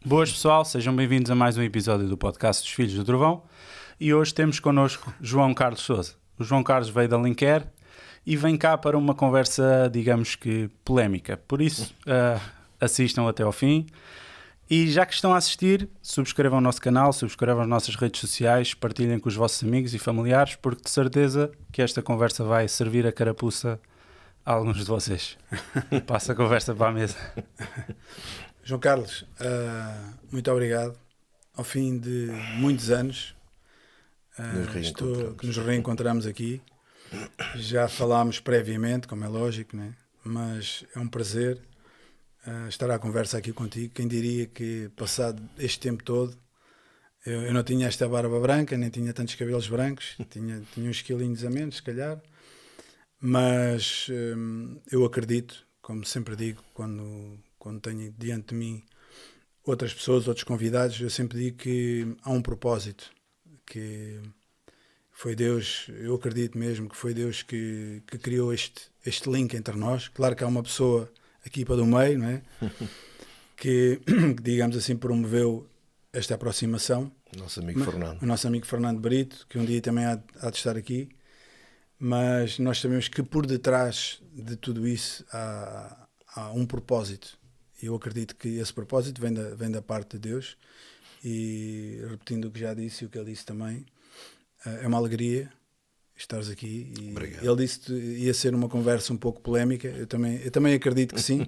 Boas pessoal, sejam bem-vindos a mais um episódio do podcast dos Filhos do Trovão e hoje temos connosco João Carlos Sousa. O João Carlos veio da Linker e vem cá para uma conversa, digamos que, polémica. Por isso, assistam até ao fim. E já que estão a assistir, subscrevam o nosso canal, subscrevam as nossas redes sociais, partilhem com os vossos amigos e familiares, porque de certeza que esta conversa vai servir a carapuça a alguns de vocês. Passa a conversa para a mesa. João Carlos, muito obrigado. Ao fim de muitos anos que nos reencontramos aqui. Já falámos previamente, como é lógico, né? Mas é um prazer estar à conversa aqui contigo. Quem diria que passado este tempo todo eu não tinha esta barba branca, nem tinha tantos cabelos brancos, tinha uns quilinhos a menos, se calhar. Mas eu acredito, como sempre digo, quando tenho diante de mim outras pessoas, outros convidados, eu sempre digo que há um propósito, que foi Deus, eu acredito mesmo que foi Deus que criou este link entre nós. Claro que há uma pessoa aqui para do meio, não é? que, digamos assim, promoveu esta aproximação. Nosso amigo Fernando. O nosso amigo Fernando Brito, que um dia também há de estar aqui. Mas nós sabemos que por detrás de tudo isso há um propósito. E eu acredito que esse propósito vem da parte de Deus. E repetindo o que já disse e o que ele disse também, é uma alegria estares aqui. E obrigado. Ele disse que ia ser uma conversa um pouco polémica. Eu também acredito que sim.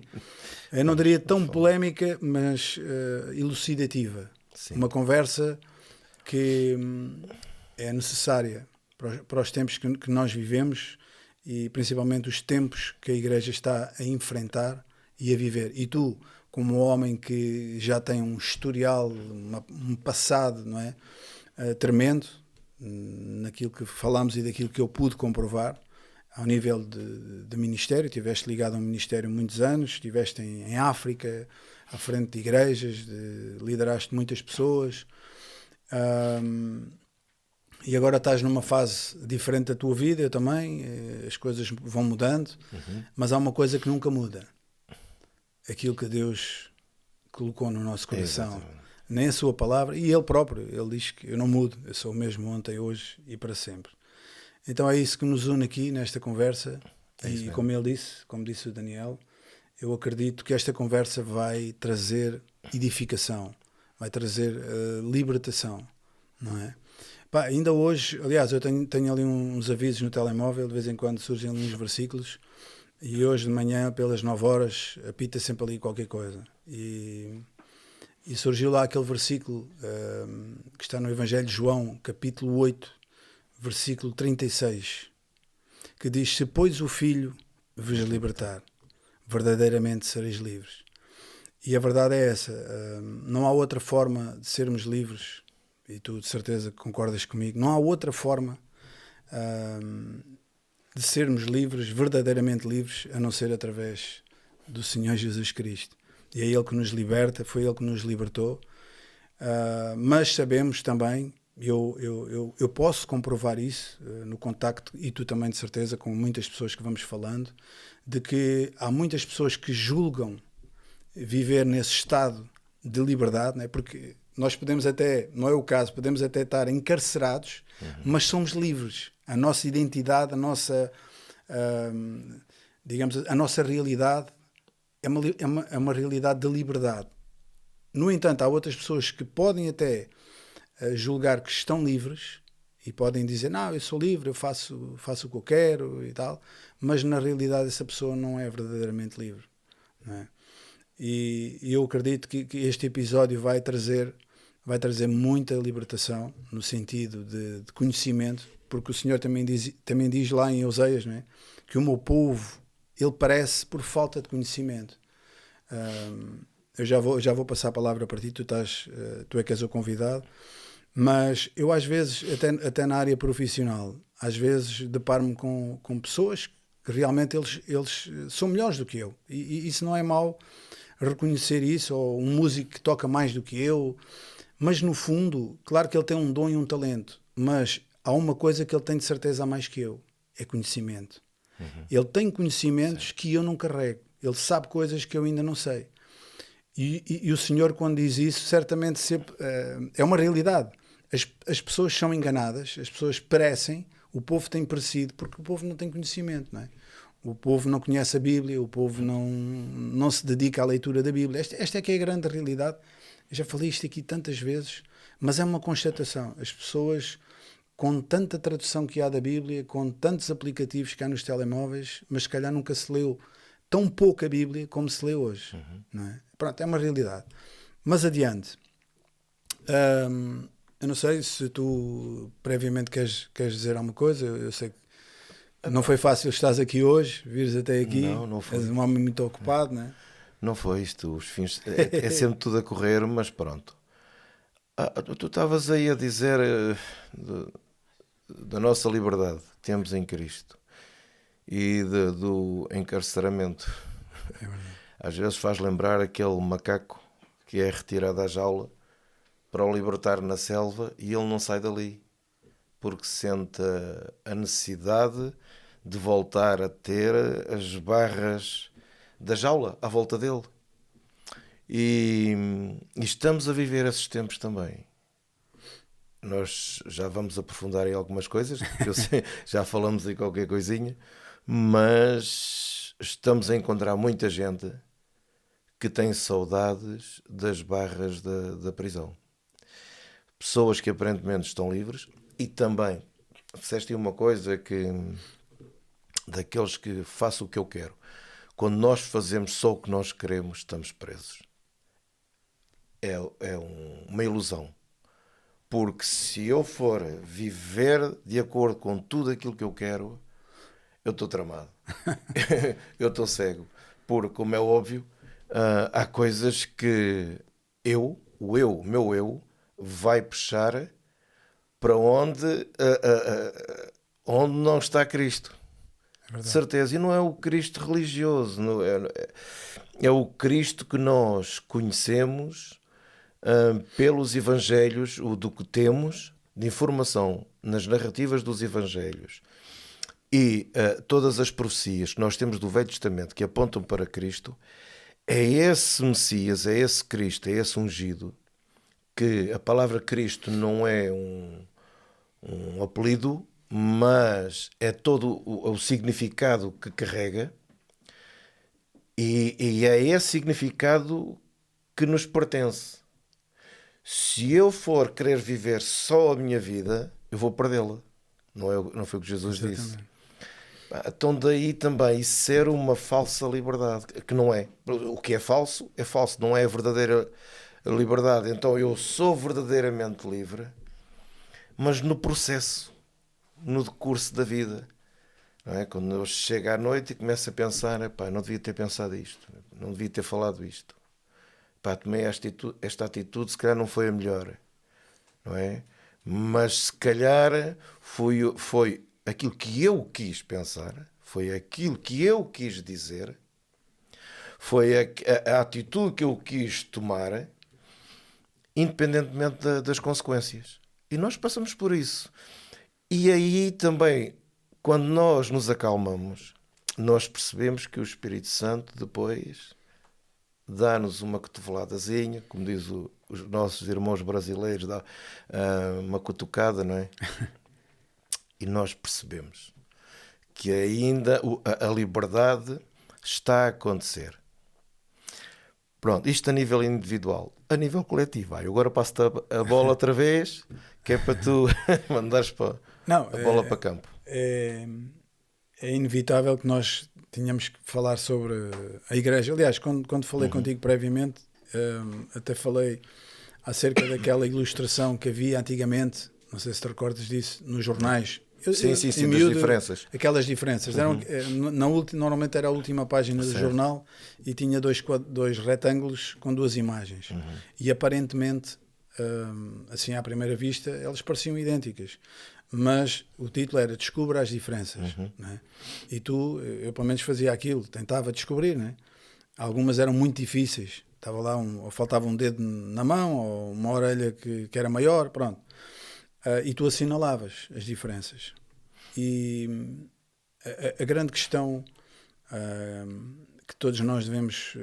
Eu não diria tão polémica, mas elucidativa. Sim. Uma conversa que é necessária para os tempos que nós vivemos e principalmente os tempos que a Igreja está a enfrentar e a viver. E tu, como homem que já tem um historial, um passado, não é? Tremendo, naquilo que falamos e daquilo que eu pude comprovar, ao nível de ministério, estiveste ligado a um ministério há muitos anos, estiveste em África, à frente de igrejas, lideraste muitas pessoas, e agora estás numa fase diferente da tua vida, eu também, as coisas vão mudando, mas há uma coisa que nunca muda. Aquilo que Deus colocou no nosso coração, nem a sua palavra, e Ele próprio, Ele diz que eu não mudo, eu sou o mesmo ontem, hoje e para sempre. Então é isso que nos une aqui nesta conversa, e como disse o Daniel, eu acredito que esta conversa vai trazer edificação, vai trazer libertação, não é? Pá, ainda hoje, aliás, eu tenho ali uns avisos no telemóvel, de vez em quando surgem ali uns versículos, e hoje de manhã, pelas 9 horas, apita sempre ali qualquer coisa. E surgiu lá aquele versículo que está no Evangelho de João, capítulo 8, versículo 36, que diz: se pois o Filho vos libertar, verdadeiramente sereis livres. E a verdade é essa, não há outra forma de sermos livres. E tu de certeza concordas comigo, não há outra forma de sermos livres, verdadeiramente livres, a não ser através do Senhor Jesus Cristo. E é Ele que nos liberta, foi Ele que nos libertou, mas sabemos também, eu posso comprovar isso no contacto, e tu também de certeza, com muitas pessoas que vamos falando, de que há muitas pessoas que julgam viver nesse estado de liberdade, né? Porque nós podemos até, não é o caso, podemos até estar encarcerados, mas somos livres. A nossa identidade, a nossa, digamos, a nossa realidade é uma realidade de liberdade. No entanto, há outras pessoas que podem até julgar que estão livres e podem dizer, não, eu sou livre, eu faço o que eu quero e tal, mas na realidade essa pessoa não é verdadeiramente livre, não é? E eu acredito que este episódio vai trazer muita libertação no sentido de conhecimento, porque o Senhor também diz lá em Oseias, não é? Que o meu povo, ele parece por falta de conhecimento. Eu já vou passar a palavra para ti, tu é que és o convidado, mas eu às vezes, até na área profissional, às vezes deparo-me com pessoas que realmente eles são melhores do que eu, e isso não é mau, reconhecer isso, ou um músico que toca mais do que eu, mas no fundo, claro que ele tem um dom e um talento, mas há uma coisa que ele tem de certeza a mais que eu, é conhecimento. Ele tem conhecimentos que eu não carrego, ele sabe coisas que eu ainda não sei. E o Senhor, quando diz isso, certamente é uma realidade. As pessoas são enganadas, as pessoas perecem, o povo tem perecido, porque o povo não tem conhecimento, não é? O povo não conhece a Bíblia, o povo não se dedica à leitura da Bíblia. Esta é que é a grande realidade. Eu já falei isto aqui tantas vezes, mas é uma constatação. As pessoas, com tanta tradução que há da Bíblia, com tantos aplicativos que há nos telemóveis, mas se calhar nunca se leu tão pouco a Bíblia como se lê hoje. Não é? Pronto, é uma realidade. Mas adiante. Eu não sei se tu previamente queres dizer alguma coisa. Eu sei que não foi fácil estás aqui hoje, vires até aqui. Não foi. És um homem muito ocupado, não é? Não foi isto, os fins. É sempre tudo a correr, mas pronto. Tu estavas aí a dizer da nossa liberdade que temos em Cristo e do encarceramento. É verdade. Às vezes faz lembrar aquele macaco que é retirado à jaula para o libertar na selva e ele não sai dali porque sente a necessidade de voltar a ter as barras da jaula à volta dele. E estamos a viver esses tempos também. Nós já vamos aprofundar em algumas coisas, eu sei, já falamos em qualquer coisinha, mas estamos a encontrar muita gente que tem saudades das barras da prisão. Pessoas que aparentemente estão livres e também, disseste uma coisa que daqueles que faço o que eu quero. Quando nós fazemos só o que nós queremos, estamos presos. É uma ilusão. Porque se eu for viver de acordo com tudo aquilo que eu quero, eu estou tramado. Eu estou cego. Porque, como é óbvio, há coisas que o meu eu, vai puxar para onde não está Cristo. De certeza. E não é o Cristo religioso. Não é o Cristo que nós conhecemos pelos Evangelhos, o do que temos de informação nas narrativas dos Evangelhos e todas as profecias que nós temos do Velho Testamento que apontam para Cristo. É esse Messias, é esse Cristo, é esse ungido, que a palavra Cristo não é um apelido, mas é todo o significado que carrega, e é esse significado que nos pertence. Se eu for querer viver só a minha vida, eu vou perdê-la. Não foi o que Jesus disse. Então daí também ser uma falsa liberdade, que não é. O que é falso, não é a verdadeira liberdade. Então eu sou verdadeiramente livre, mas no processo, no decurso da vida. Não é? Quando eu chego à noite e começo a pensar, não devia ter pensado isto, não devia ter falado isto. Tomei esta atitude, se calhar não foi a melhor. Não é? Mas se calhar foi aquilo que eu quis pensar, foi aquilo que eu quis dizer, foi a atitude que eu quis tomar, independentemente das consequências. E nós passamos por isso. E aí também, quando nós nos acalmamos, nós percebemos que o Espírito Santo depois dá-nos uma cotoveladazinha, como diz os nossos irmãos brasileiros, dá uma cutucada, não é? E nós percebemos que ainda a liberdade está a acontecer. Pronto, isto a nível individual. A nível coletivo, eu agora passo-te a bola outra vez, que é para tu mandares a bola para campo. É inevitável que nós tínhamos que falar sobre a igreja. Aliás, quando falei contigo previamente, até falei acerca daquela ilustração que havia antigamente, não sei se te recordas disso, nos jornais. Sim, das diferenças. Aquelas diferenças. Normalmente era a última página do jornal e tinha dois retângulos com duas imagens. E aparentemente, assim à primeira vista, elas pareciam idênticas. Mas o título era Descubra as diferenças. Não é? E eu pelo menos fazia aquilo, tentava descobrir. Não é? Algumas eram muito difíceis. Estava lá ou faltava um dedo na mão, ou uma orelha que era maior, pronto. E tu assinalavas as diferenças. E a grande questão que todos nós devemos,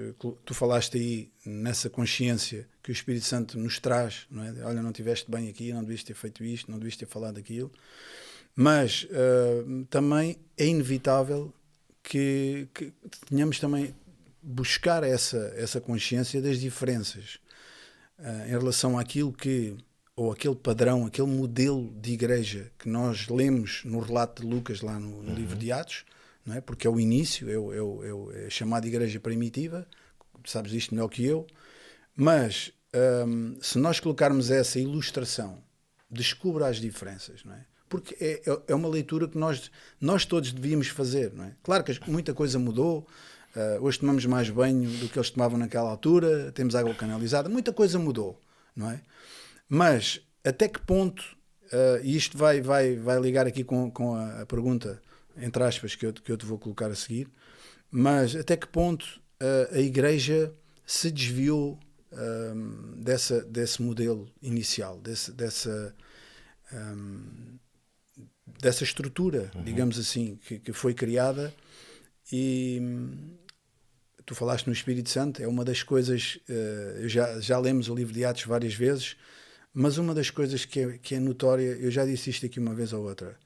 tu falaste aí nessa consciência que o Espírito Santo nos traz, não é? Olha, não estiveste bem aqui, não devias ter feito isto, não devias ter falado aquilo, mas também é inevitável que tenhamos também buscar essa consciência das diferenças em relação àquilo que, ou aquele padrão, aquele modelo de igreja que nós lemos no relato de Lucas lá no livro de Atos, não é? Porque é o início, é a chamada igreja primitiva, sabes isto melhor que eu, mas se nós colocarmos essa ilustração, descubra as diferenças, não é? Porque é uma leitura que nós todos devíamos fazer, não é? Claro que muita coisa mudou, hoje tomamos mais banho do que eles tomavam naquela altura, temos água canalizada, muita coisa mudou, não é? Mas até que ponto, e isto vai ligar aqui com a pergunta, entre aspas, que eu te vou colocar a seguir, mas até que ponto a igreja se desviou desse modelo inicial, dessa estrutura, digamos assim, que foi criada. E tu falaste no Espírito Santo, é uma das coisas, já lemos o livro de Atos várias vezes, mas uma das coisas que é notória, eu já disse isto aqui uma vez ou outra,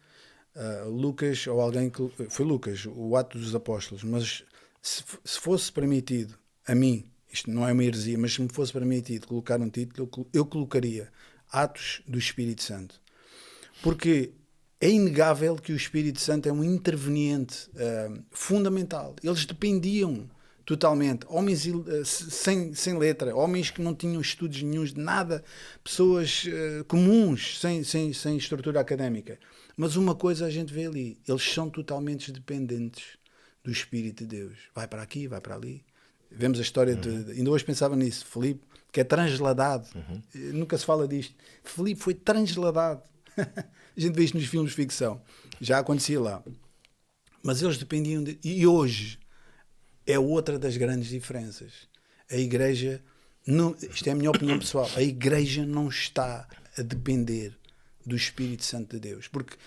Lucas, ou alguém que foi Lucas, o Ato dos Apóstolos, mas se fosse permitido a mim, isto não é uma heresia, mas se me fosse permitido colocar um título, eu colocaria Atos do Espírito Santo, porque é inegável que o Espírito Santo é um interveniente fundamental. Eles dependiam totalmente, homens sem letra, homens que não tinham estudos nenhuns de nada, pessoas comuns, sem estrutura académica. Mas uma coisa a gente vê ali, eles são totalmente dependentes do Espírito de Deus. Vai para aqui, vai para ali. Vemos a história ainda hoje pensava nisso, Filipe, que é transladado. Nunca se fala disto. Filipe foi transladado. A gente vê isto nos filmes de ficção. Já acontecia lá. Mas eles dependiam de... E hoje é outra das grandes diferenças. A igreja, não, isto é a minha opinião pessoal, a igreja não está a depender do Espírito Santo de Deus. Porque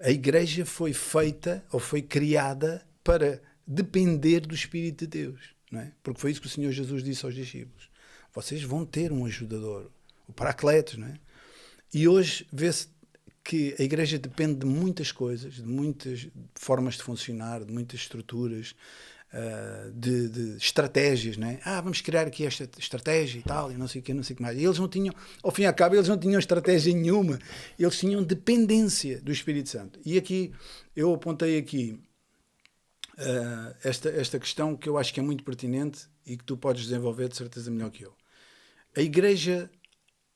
a igreja foi feita ou foi criada para depender do Espírito de Deus. Não é? Porque foi isso que o Senhor Jesus disse aos discípulos. Vocês vão ter um ajudador, o Paracletos. Não é? E hoje vê-se que a igreja depende de muitas coisas, de muitas formas de funcionar, de muitas estruturas, de estratégias, não é? Vamos criar aqui esta estratégia e tal, e não sei o que, não sei o que mais. E eles não tinham, ao fim e ao cabo, eles não tinham estratégia nenhuma, eles tinham dependência do Espírito Santo. E aqui, eu apontei aqui esta questão que eu acho que é muito pertinente e que tu podes desenvolver de certeza melhor que eu. A igreja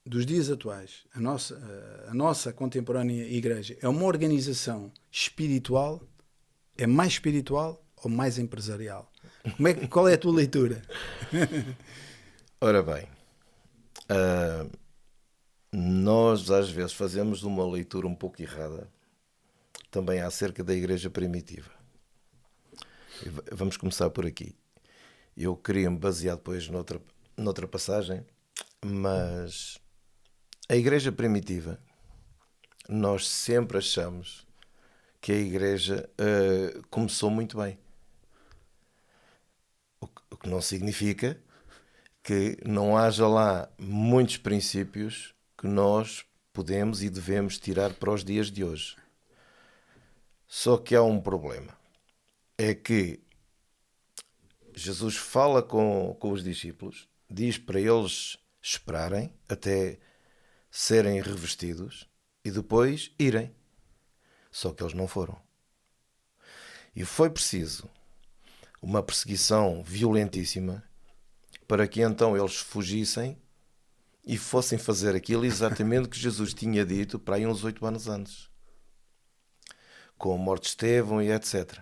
dos dias atuais, a nossa contemporânea igreja, é uma organização espiritual, é mais espiritual ou mais empresarial? Qual é a tua leitura? Ora bem, nós às vezes fazemos uma leitura um pouco errada também acerca da igreja primitiva. Vamos começar por aqui. Eu queria me basear depois noutra passagem, mas a igreja primitiva, nós sempre achamos que a igreja começou muito bem. O que não significa que não haja lá muitos princípios que nós podemos e devemos tirar para os dias de hoje. Só que há um problema. É que Jesus fala com os discípulos, diz para eles esperarem até serem revestidos e depois irem. Só que eles não foram. E foi preciso uma perseguição violentíssima para que então eles fugissem e fossem fazer aquilo exatamente que Jesus tinha dito para aí uns 8 anos antes, com a morte de Estevão e etc.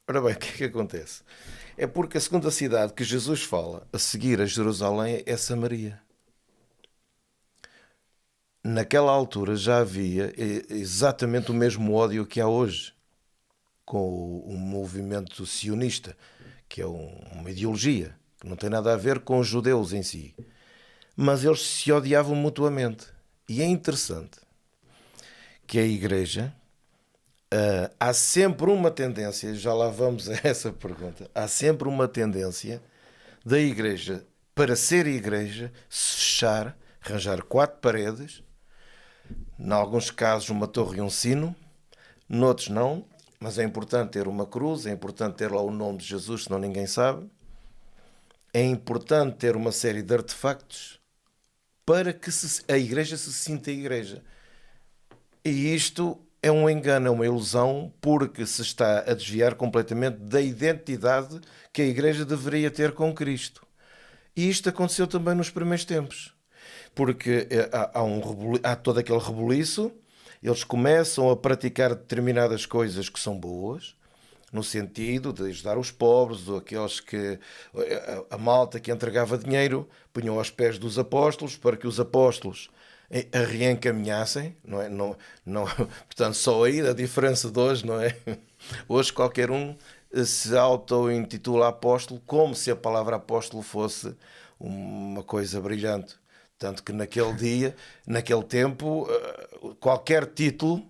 Ora bem, o que é que acontece? É porque a segunda cidade que Jesus fala a seguir a Jerusalém é Samaria. Naquela altura já havia exatamente o mesmo ódio que há hoje com o movimento sionista, que é uma ideologia que não tem nada a ver com os judeus em si. Mas eles se odiavam mutuamente. E é interessante que a igreja há sempre uma tendência, já lá vamos a essa pergunta, há sempre uma tendência da igreja, para ser igreja, se fechar, arranjar 4 paredes, em alguns casos uma torre e um sino, noutros não, mas é importante ter uma cruz, é importante ter lá o nome de Jesus, senão ninguém sabe. É importante ter uma série de artefactos para que a igreja se sinta igreja. E isto é um engano, é uma ilusão, porque se está a desviar completamente da identidade que a igreja deveria ter com Cristo. E isto aconteceu também nos primeiros tempos. Porque há todo aquele rebuliço, eles começam a praticar determinadas coisas que são boas, no sentido de ajudar os pobres, ou aqueles que a malta que entregava dinheiro punham aos pés dos apóstolos para que os apóstolos a reencaminhassem, não é? Não, portanto, só aí a diferença de hoje, não é? Hoje qualquer um se auto-intitula apóstolo, como se a palavra apóstolo fosse uma coisa brilhante. Tanto que naquele dia, naquele tempo, qualquer título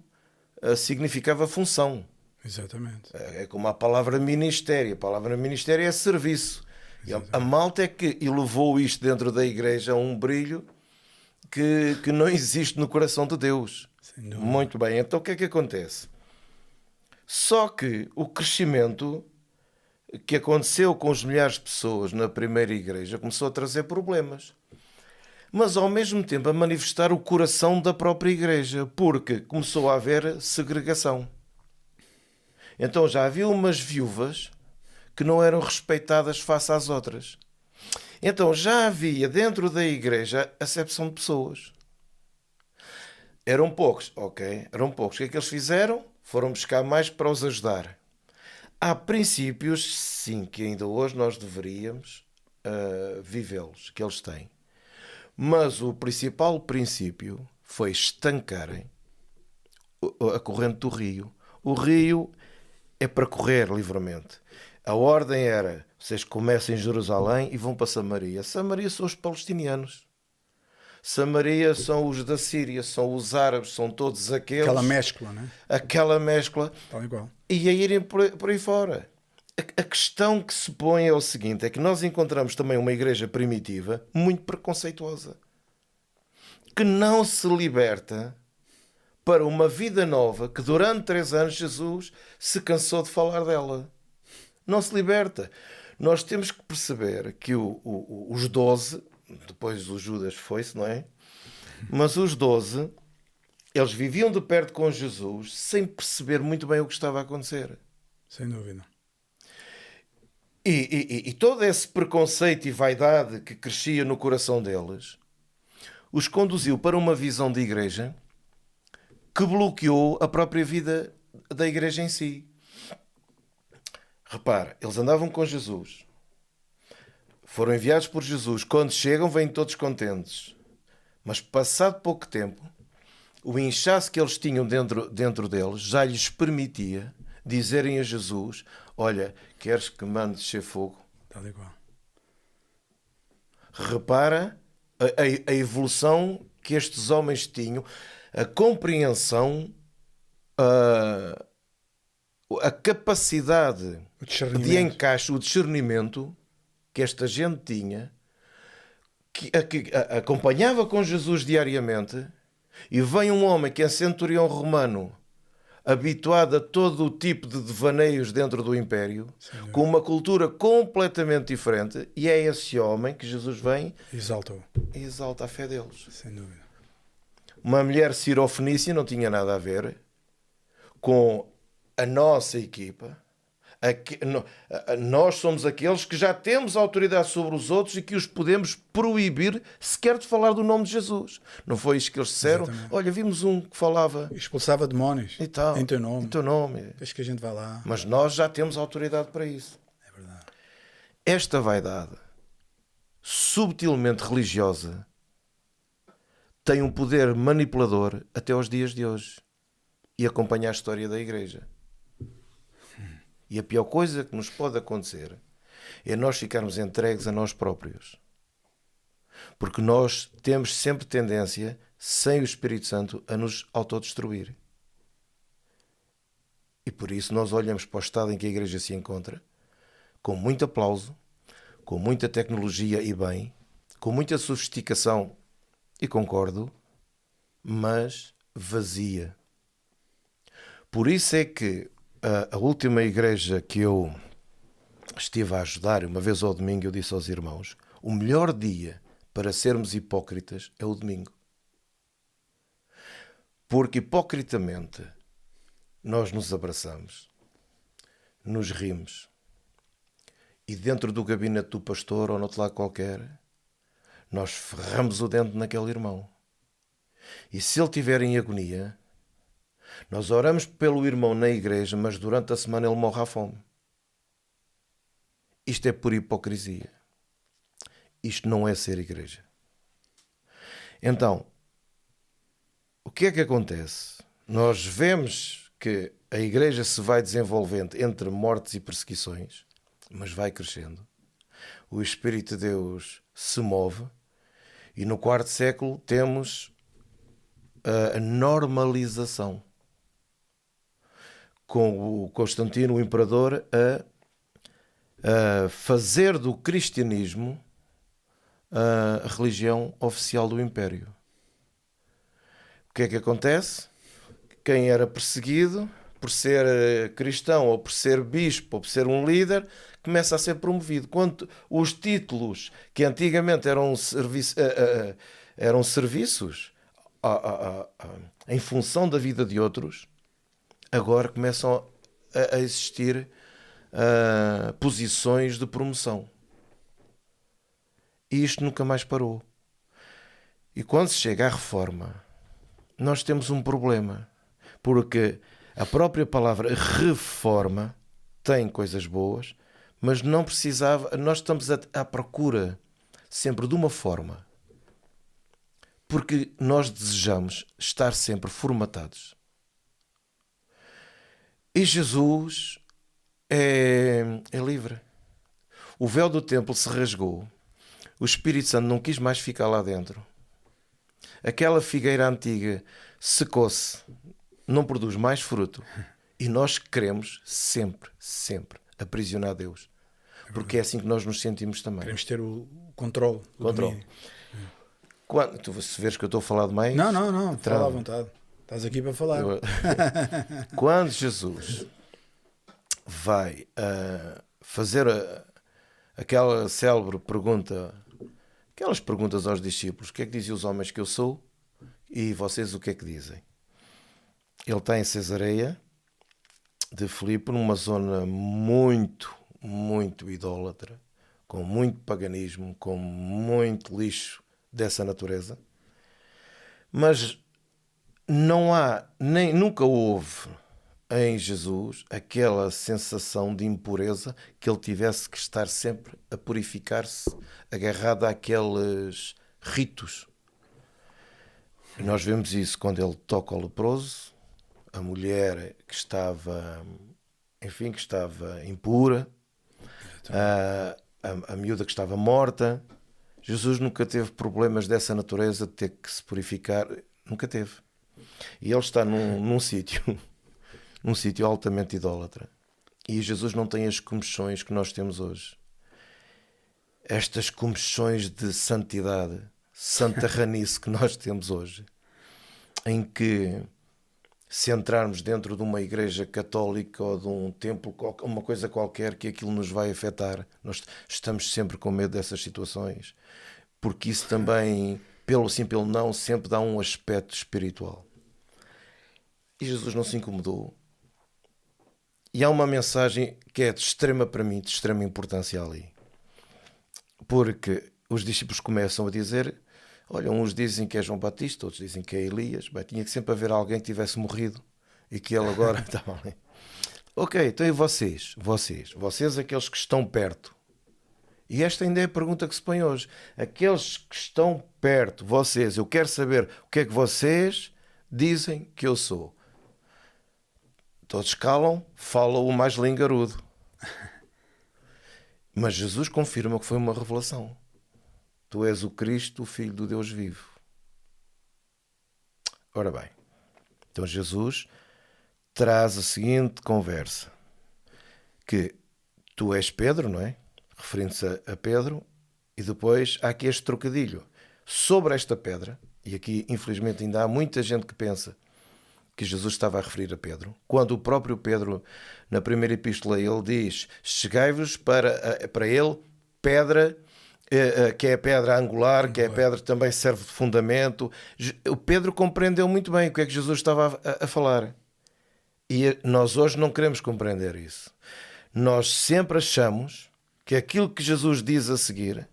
significava função. Exatamente. É como a palavra ministério. A palavra ministério é serviço. Exatamente. A malta é que elevou isto dentro da igreja a um brilho que não existe no coração de Deus. Muito bem. Então o que é que acontece? Só que o crescimento que aconteceu com os milhares de pessoas na primeira igreja começou a trazer problemas. Mas ao mesmo tempo a manifestar o coração da própria igreja, porque começou a haver segregação. Então já havia umas viúvas que não eram respeitadas face às outras. Então já havia dentro da igreja acepção de pessoas. Eram poucos, ok? Eram poucos. O que é que eles fizeram? Foram buscar mais para os ajudar. Há princípios, sim, que ainda hoje nós deveríamos vivê-los, que eles têm. Mas o principal princípio foi estancarem a corrente do rio. O rio é para correr livremente. A ordem era, vocês começam em Jerusalém e vão para Samaria. Samaria são os palestinianos. Samaria são os da Síria, são os árabes, são todos aqueles... Aquela mescla, né? Aquela mescla. Tal igual. E a irem por aí fora. A questão que se põe é o seguinte, é que nós encontramos também uma igreja primitiva muito preconceituosa, que não se liberta para uma vida nova, que durante 3 anos Jesus se cansou de falar dela. Não se liberta. Nós temos que perceber que os 12, depois o Judas foi-se, não é? Mas os 12, eles viviam de perto com Jesus sem perceber muito bem o que estava a acontecer. Sem dúvida. E todo esse preconceito e vaidade que crescia no coração deles os conduziu para uma visão de igreja que bloqueou a própria vida da igreja em si. Repara, eles andavam com Jesus, foram enviados por Jesus. Quando chegam, vêm todos contentes. Mas passado pouco tempo, o inchaço que eles tinham dentro deles já lhes permitia dizerem a Jesus: olha, queres que mande descer fogo? Tal igual. Repara a evolução que estes homens tinham, a compreensão, a capacidade de encaixe, o discernimento que esta gente tinha, que acompanhava com Jesus diariamente, e vem um homem que é centurião romano, habituado a todo o tipo de devaneios dentro do Império, com uma cultura completamente diferente, e é esse homem que Jesus vem e exalta a fé deles. Sem dúvida. Uma mulher cirofenícia não tinha nada a ver com a nossa equipa. Nós somos aqueles que já temos autoridade sobre os outros e que os podemos proibir sequer de falar do nome de Jesus. Não foi isso que eles disseram? Exatamente. Olha, vimos um que falava... expulsava demónios e tal, em teu nome. Em teu nome. Deixa que a gente vá lá. Mas nós já temos autoridade para isso. É verdade. Esta vaidade subtilmente religiosa tem um poder manipulador até aos dias de hoje e acompanha a história da igreja. E a pior coisa que nos pode acontecer é nós ficarmos entregues a nós próprios. Porque nós temos sempre tendência, sem o Espírito Santo, a nos autodestruir. E por isso nós olhamos para o estado em que a igreja se encontra, com muito aplauso, com muita tecnologia e bem, com muita sofisticação, e concordo, mas vazia. Por isso é que a última igreja que eu estive a ajudar, uma vez ao domingo, eu disse aos irmãos, o melhor dia para sermos hipócritas é o domingo. Porque hipocritamente nós nos abraçamos, nos rimos, e dentro do gabinete do pastor ou noutro lado qualquer, nós ferramos o dente naquele irmão. E se ele estiver em agonia, nós oramos pelo irmão na igreja, mas durante a semana ele morre à fome. Isto é pura hipocrisia. Isto não é ser igreja. Então, o que é que acontece? Nós vemos que a igreja se vai desenvolvendo entre mortes e perseguições, mas vai crescendo. O Espírito de Deus se move e no quarto século temos a normalização, com o Constantino, o imperador, a fazer do cristianismo a religião oficial do Império. O que é que acontece? Quem era perseguido por ser cristão ou por ser bispo ou por ser um líder começa a ser promovido. Quando os títulos que antigamente eram serviços em função da vida de outros, agora começam a existir posições de promoção. E isto nunca mais parou. E quando se chega à reforma, nós temos um problema, porque a própria palavra reforma tem coisas boas, mas não precisava. Nós estamos à procura sempre de uma forma, porque nós desejamos estar sempre formatados. E Jesus é livre. O véu do templo se rasgou. O Espírito Santo não quis mais ficar lá dentro. Aquela figueira antiga secou-se, não produz mais fruto. E nós queremos sempre, sempre aprisionar Deus. Porque é assim que nós nos sentimos também. Queremos ter o controle. Quando, tu, se vês que eu estou a falar demais... Não, fala à vontade. Estás aqui para falar. Quando Jesus vai fazer aquela célebre pergunta, aquelas perguntas aos discípulos, o que é que dizem os homens que eu sou? E vocês o que é que dizem? Ele está em Cesareia de Filipe, numa zona muito, muito idólatra, com muito paganismo, com muito lixo dessa natureza. Mas não há, nem nunca houve em Jesus aquela sensação de impureza que ele tivesse que estar sempre a purificar-se, agarrado àqueles ritos. E nós vemos isso quando ele toca o leproso, a mulher que estava, enfim, que estava impura, a miúda que estava morta. Jesus nunca teve problemas dessa natureza de ter que se purificar, nunca teve. E ele está num sítio altamente idólatra. E Jesus não tem as comichões que nós temos hoje. Estas comichões de santidade, santarranice que nós temos hoje, em que se entrarmos dentro de uma igreja católica ou de um templo, uma coisa qualquer, que aquilo nos vai afetar. Nós estamos sempre com medo dessas situações, porque isso também, pelo sim, pelo não, sempre dá um aspecto espiritual. E Jesus não se incomodou. E há uma mensagem que é de extrema, para mim, de extrema importância ali. Porque os discípulos começam a dizer, olha, uns dizem que é João Batista, outros dizem que é Elias. Bem, tinha que sempre haver alguém que tivesse morrido e que ele agora estava ali. Ok, então e vocês, aqueles que estão perto? E esta ainda é a pergunta que se põe hoje. Aqueles que estão perto, vocês, eu quero saber o que é que vocês dizem que eu sou. Todos calam, falam o mais lingarudo. Mas Jesus confirma que foi uma revelação. Tu és o Cristo, o Filho do Deus vivo. Ora bem, então Jesus traz a seguinte conversa, que tu és Pedro, não é? Referindo-se a Pedro, e depois há aqui este trocadilho. Sobre esta pedra, e aqui infelizmente ainda há muita gente que pensa que Jesus estava a referir a Pedro, quando o próprio Pedro, na primeira epístola, ele diz: chegai-vos para ele pedra, que é a pedra angular, que é a pedra que também serve de fundamento. O Pedro compreendeu muito bem o que é que Jesus estava a falar. E nós hoje não queremos compreender isso. Nós sempre achamos que aquilo que Jesus diz a seguir,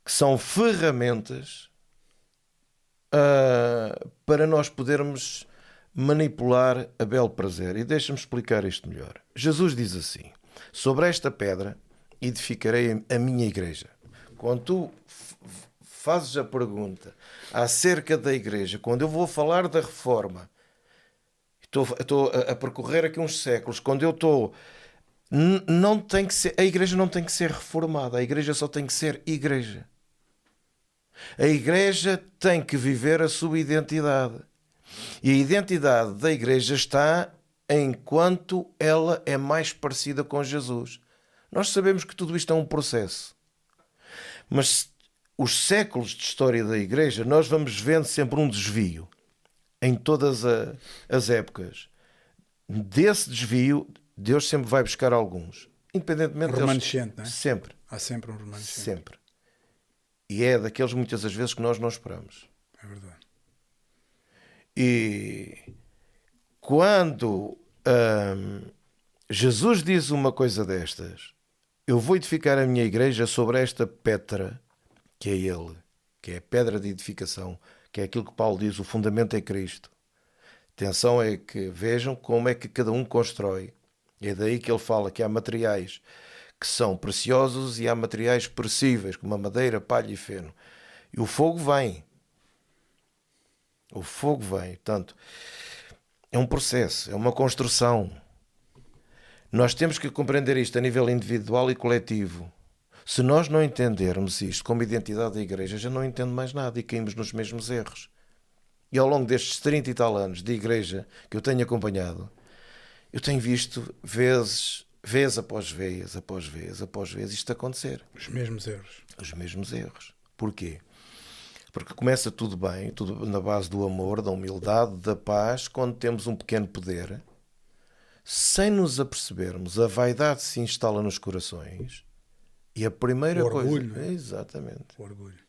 que são ferramentas para nós podermos manipular a bel prazer. E deixa-me explicar isto melhor. Jesus diz assim: sobre esta pedra edificarei a minha igreja. Quando tu fazes a pergunta acerca da igreja, quando eu vou falar da reforma, estou a percorrer aqui uns séculos, quando eu estou... Não tem que ser, a igreja não tem que ser reformada, a igreja só tem que ser igreja. A igreja tem que viver a sua identidade. E a identidade da igreja está enquanto ela é mais parecida com Jesus. Nós sabemos que tudo isto é um processo. Mas os séculos de história da igreja, nós vamos vendo sempre um desvio em todas as épocas. Desse desvio, Deus sempre vai buscar alguns. Independentemente remanescente, não é? Sempre. Há sempre um remanescente. Sempre. E é daqueles muitas das vezes que nós não esperamos. É verdade. E quando Jesus diz uma coisa destas: eu vou edificar a minha igreja sobre esta pedra, que é Ele, que é a pedra de edificação, que é aquilo que Paulo diz, o fundamento é Cristo. Atenção é que vejam como é que cada um constrói. É daí que ele fala que há materiais que são preciosos e há materiais perecíveis, como a madeira, palha e feno. E o fogo vem. O fogo vem. Portanto, é um processo, é uma construção. Nós temos que compreender isto a nível individual e coletivo. Se nós não entendermos isto como identidade da igreja, já não entendo mais nada e caímos nos mesmos erros. E ao longo destes 30 e tal anos de igreja que eu tenho acompanhado, eu tenho visto vez após vez isto acontecer. Os mesmos erros. Os mesmos erros. Porquê? Porque começa tudo bem, tudo na base do amor, da humildade, da paz, quando temos um pequeno poder, sem nos apercebermos, a vaidade se instala nos corações e a primeira orgulho, coisa... não é? Exatamente. O orgulho.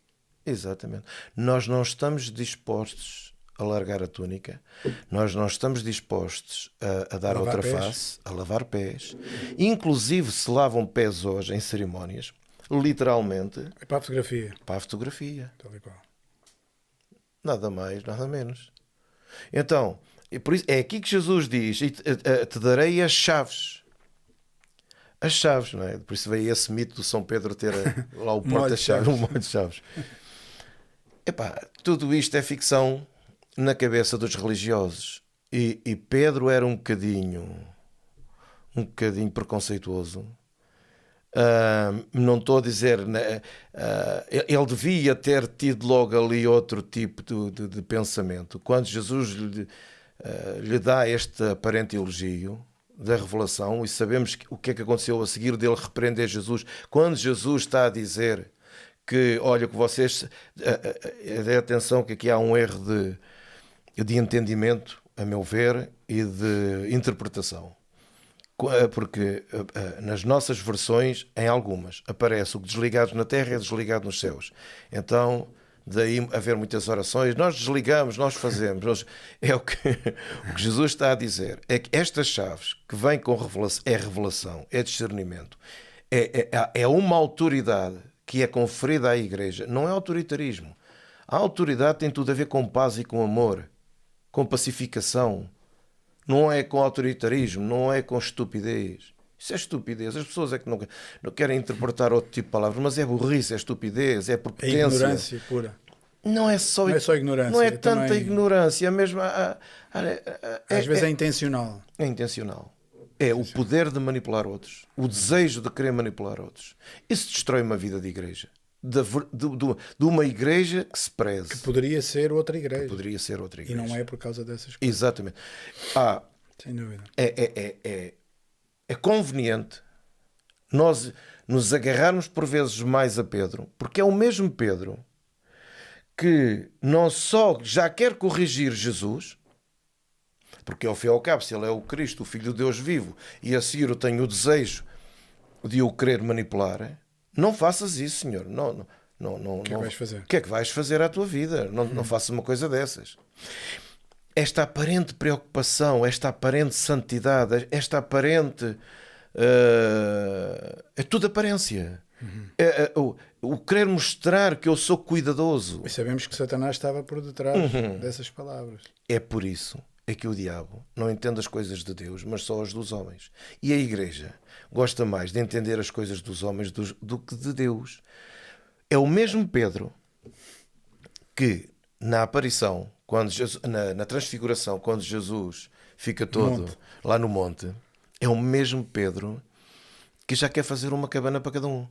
Exatamente. Nós não estamos dispostos a largar a túnica, nós não estamos dispostos a dar outra face, a lavar pés. Inclusive se lavam pés hoje em cerimónias, literalmente. É para a fotografia. Para a fotografia. Tal e qual. Nada mais, nada menos. Então, por isso, é aqui que Jesus diz: te darei as chaves. As chaves, não é? Por isso veio esse mito do São Pedro ter lá o porta-chaves, um monte de chaves. Epá, tudo isto é ficção na cabeça dos religiosos. E Pedro era um bocadinho preconceituoso. Não estou a dizer... ele devia ter tido logo ali outro tipo de pensamento. Quando Jesus lhe dá este aparente elogio da revelação, e sabemos o que é que aconteceu a seguir dele repreender Jesus, quando Jesus está a dizer que, olha, que vocês... dê atenção que aqui há um erro de entendimento, a meu ver, e de interpretação. Porque nas nossas versões, em algumas, aparece o que desligados na terra é desligado nos céus. Então, daí haver muitas orações, nós desligamos, nós fazemos. É o que Jesus está a dizer. É que estas chaves que vêm com revelação, é discernimento, é uma autoridade que é conferida à igreja. Não é autoritarismo. A autoridade tem tudo a ver com paz e com amor, com pacificação. Não é com autoritarismo, não é com estupidez. Isso é estupidez. As pessoas é que não querem interpretar outro tipo de palavras, mas é burrice, é estupidez, é prepotência. É ignorância pura. Não é só ignorância. Não é tanta também... ignorância, mesmo. Às vezes é intencional. É intencional. É o poder de manipular outros, o desejo de querer manipular outros. Isso destrói uma vida de igreja. De uma igreja que se preze. Que poderia ser outra igreja. E não é por causa dessas coisas. Exatamente. Sem dúvida. É conveniente nós nos agarrarmos por vezes mais a Pedro, porque é o mesmo Pedro que não só já quer corrigir Jesus, porque ao fim e ao cabo, se ele é o Cristo, o Filho de Deus vivo, e a seguir eu tenho o desejo de o querer manipular, não faças isso, Senhor. O que é que vais fazer? O que é que vais fazer à tua vida? Não faças uma coisa dessas. Esta aparente preocupação, esta aparente santidade, esta aparente... é tudo aparência. O querer mostrar que eu sou cuidadoso. E sabemos que Satanás estava por detrás dessas palavras. É por isso é que o diabo não entende as coisas de Deus, mas só as dos homens. E a igreja gosta mais de entender as coisas dos homens do que de Deus. É o mesmo Pedro que na aparição, quando Jesus, na transfiguração, quando Jesus fica todo lá no monte, é o mesmo Pedro que já quer fazer uma cabana para cada um.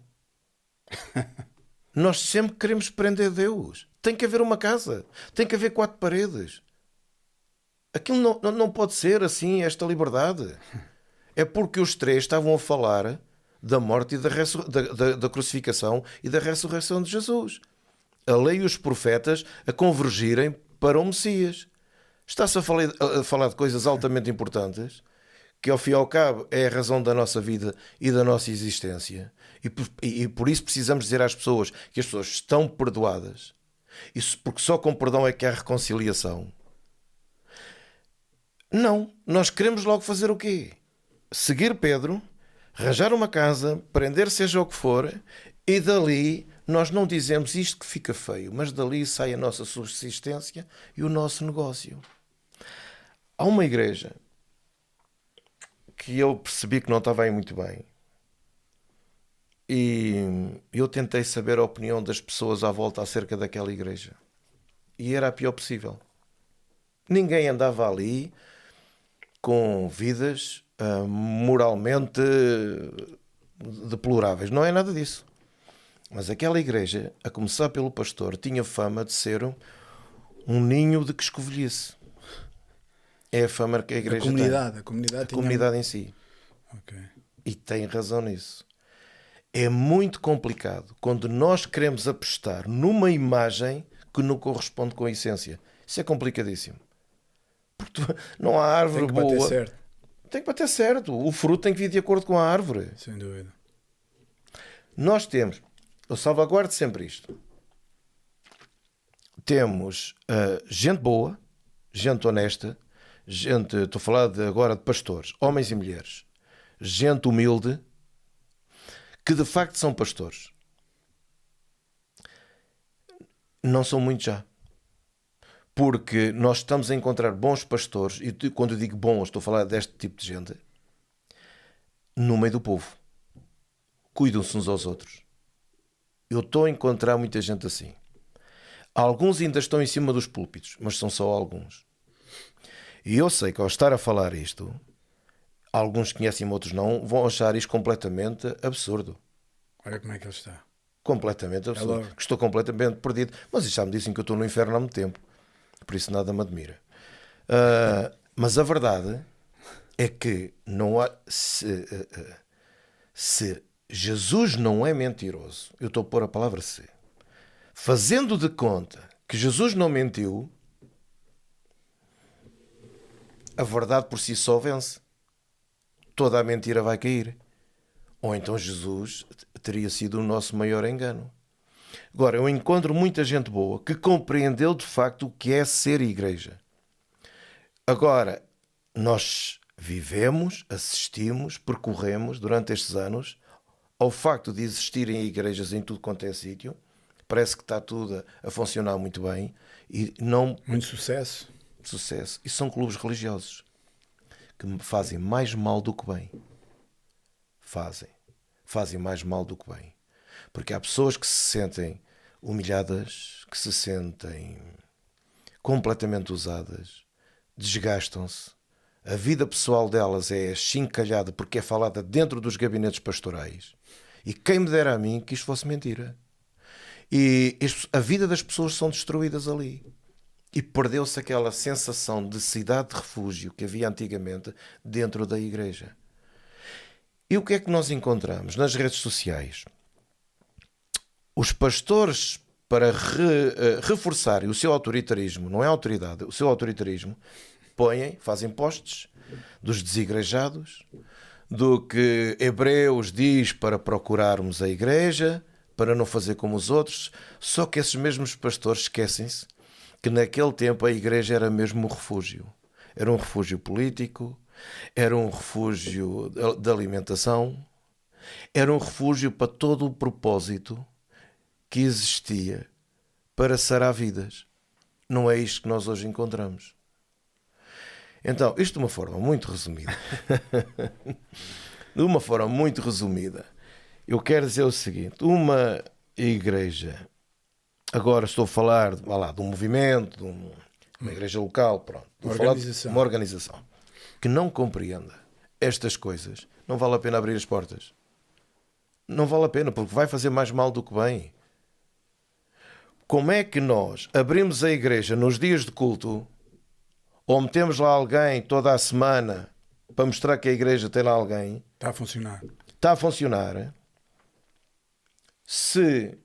Nós sempre queremos prender Deus. Tem que haver uma casa. Tem que haver 4 paredes. Aquilo não pode ser assim, esta liberdade. É porque os 3 estavam a falar da morte e da crucificação e da ressurreição de Jesus. A lei e os profetas a convergirem para o Messias. Está-se a falar de coisas altamente importantes, que ao fim e ao cabo é a razão da nossa vida e da nossa existência. E por isso precisamos dizer às pessoas que as pessoas estão perdoadas. Isso porque só com perdão é que há reconciliação. Não, nós queremos logo fazer o quê? Seguir Pedro, arranjar uma casa, prender seja o que for, e dali nós não dizemos isto que fica feio, mas dali sai a nossa subsistência e o nosso negócio. Há uma igreja que eu percebi que não estava aí muito bem. E eu tentei saber a opinião das pessoas à volta acerca daquela igreja. E era a pior possível. Ninguém andava ali com vidas moralmente deploráveis. Não é nada disso. Mas aquela igreja, a começar pelo pastor, tinha fama de ser um ninho de que escovilhice. É a fama que a igreja tem. A comunidade A comunidade em si. Okay. E tem razão nisso. É muito complicado quando nós queremos apostar numa imagem que não corresponde com a essência. Isso é complicadíssimo. Porque não há árvore boa. Tem que bater certo. Tem que bater certo. O fruto tem que vir de acordo com a árvore. Sem dúvida. Nós temos, eu salvaguardo sempre isto. Temos gente boa, gente honesta, gente, estou a falar agora de pastores, homens e mulheres, gente humilde, que de facto são pastores. Não são muitos já. Porque nós estamos a encontrar bons pastores, e quando eu digo bons, estou a falar deste tipo de gente, no meio do povo. Cuidam-se uns aos outros. Eu estou a encontrar muita gente assim. Alguns ainda estão em cima dos púlpitos, mas são só alguns. E eu sei que ao estar a falar isto, alguns conhecem, outros não, vão achar isto completamente absurdo. Olha como é que ele está. Completamente absurdo. Estou completamente perdido. Mas já me dizem que eu estou no inferno há muito tempo. Por isso nada me admira. Mas a verdade é que não há... Se Jesus não é mentiroso, eu estou a pôr a palavra se, fazendo de conta que Jesus não mentiu, a verdade por si só vence. Toda a mentira vai cair. Ou então Jesus teria sido o nosso maior engano. Agora, eu encontro muita gente boa que compreendeu de facto o que é ser igreja. Agora, nós vivemos, assistimos, percorremos durante estes anos ao facto de existirem igrejas em tudo quanto é sítio. Parece que está tudo a funcionar muito bem. E não... Muito sucesso. Sucesso. E são clubes religiosos que fazem mais mal do que bem. Fazem mais mal do que bem. Porque há pessoas que se sentem humilhadas, que se sentem completamente usadas, desgastam-se. A vida pessoal delas é chincalhada porque é falada dentro dos gabinetes pastorais. E quem me dera a mim que isto fosse mentira. E a vida das pessoas são destruídas ali. E perdeu-se aquela sensação de cidade de refúgio que havia antigamente dentro da igreja. E o que é que nós encontramos nas redes sociais? Os pastores, para reforçarem o seu autoritarismo, não é autoridade, o seu autoritarismo, fazem posts dos desigrejados, do que Hebreus diz para procurarmos a igreja, para não fazer como os outros. Só que esses mesmos pastores esquecem-se que naquele tempo a igreja era mesmo um refúgio. Era um refúgio político, era um refúgio de alimentação, era um refúgio para todo o propósito que existia para sarar vidas. Não é isto que nós hoje encontramos. Então, isto de uma forma muito resumida. De uma forma muito resumida, eu quero dizer o seguinte: uma igreja, agora estou a falar de um movimento, de uma igreja local, pronto, uma organização que não compreenda estas coisas, não vale a pena abrir as portas. Não vale a pena, porque vai fazer mais mal do que bem. Como é que nós abrimos a igreja nos dias de culto, ou metemos lá alguém toda a semana para mostrar que a igreja tem lá alguém? Está a funcionar. Está a funcionar. Se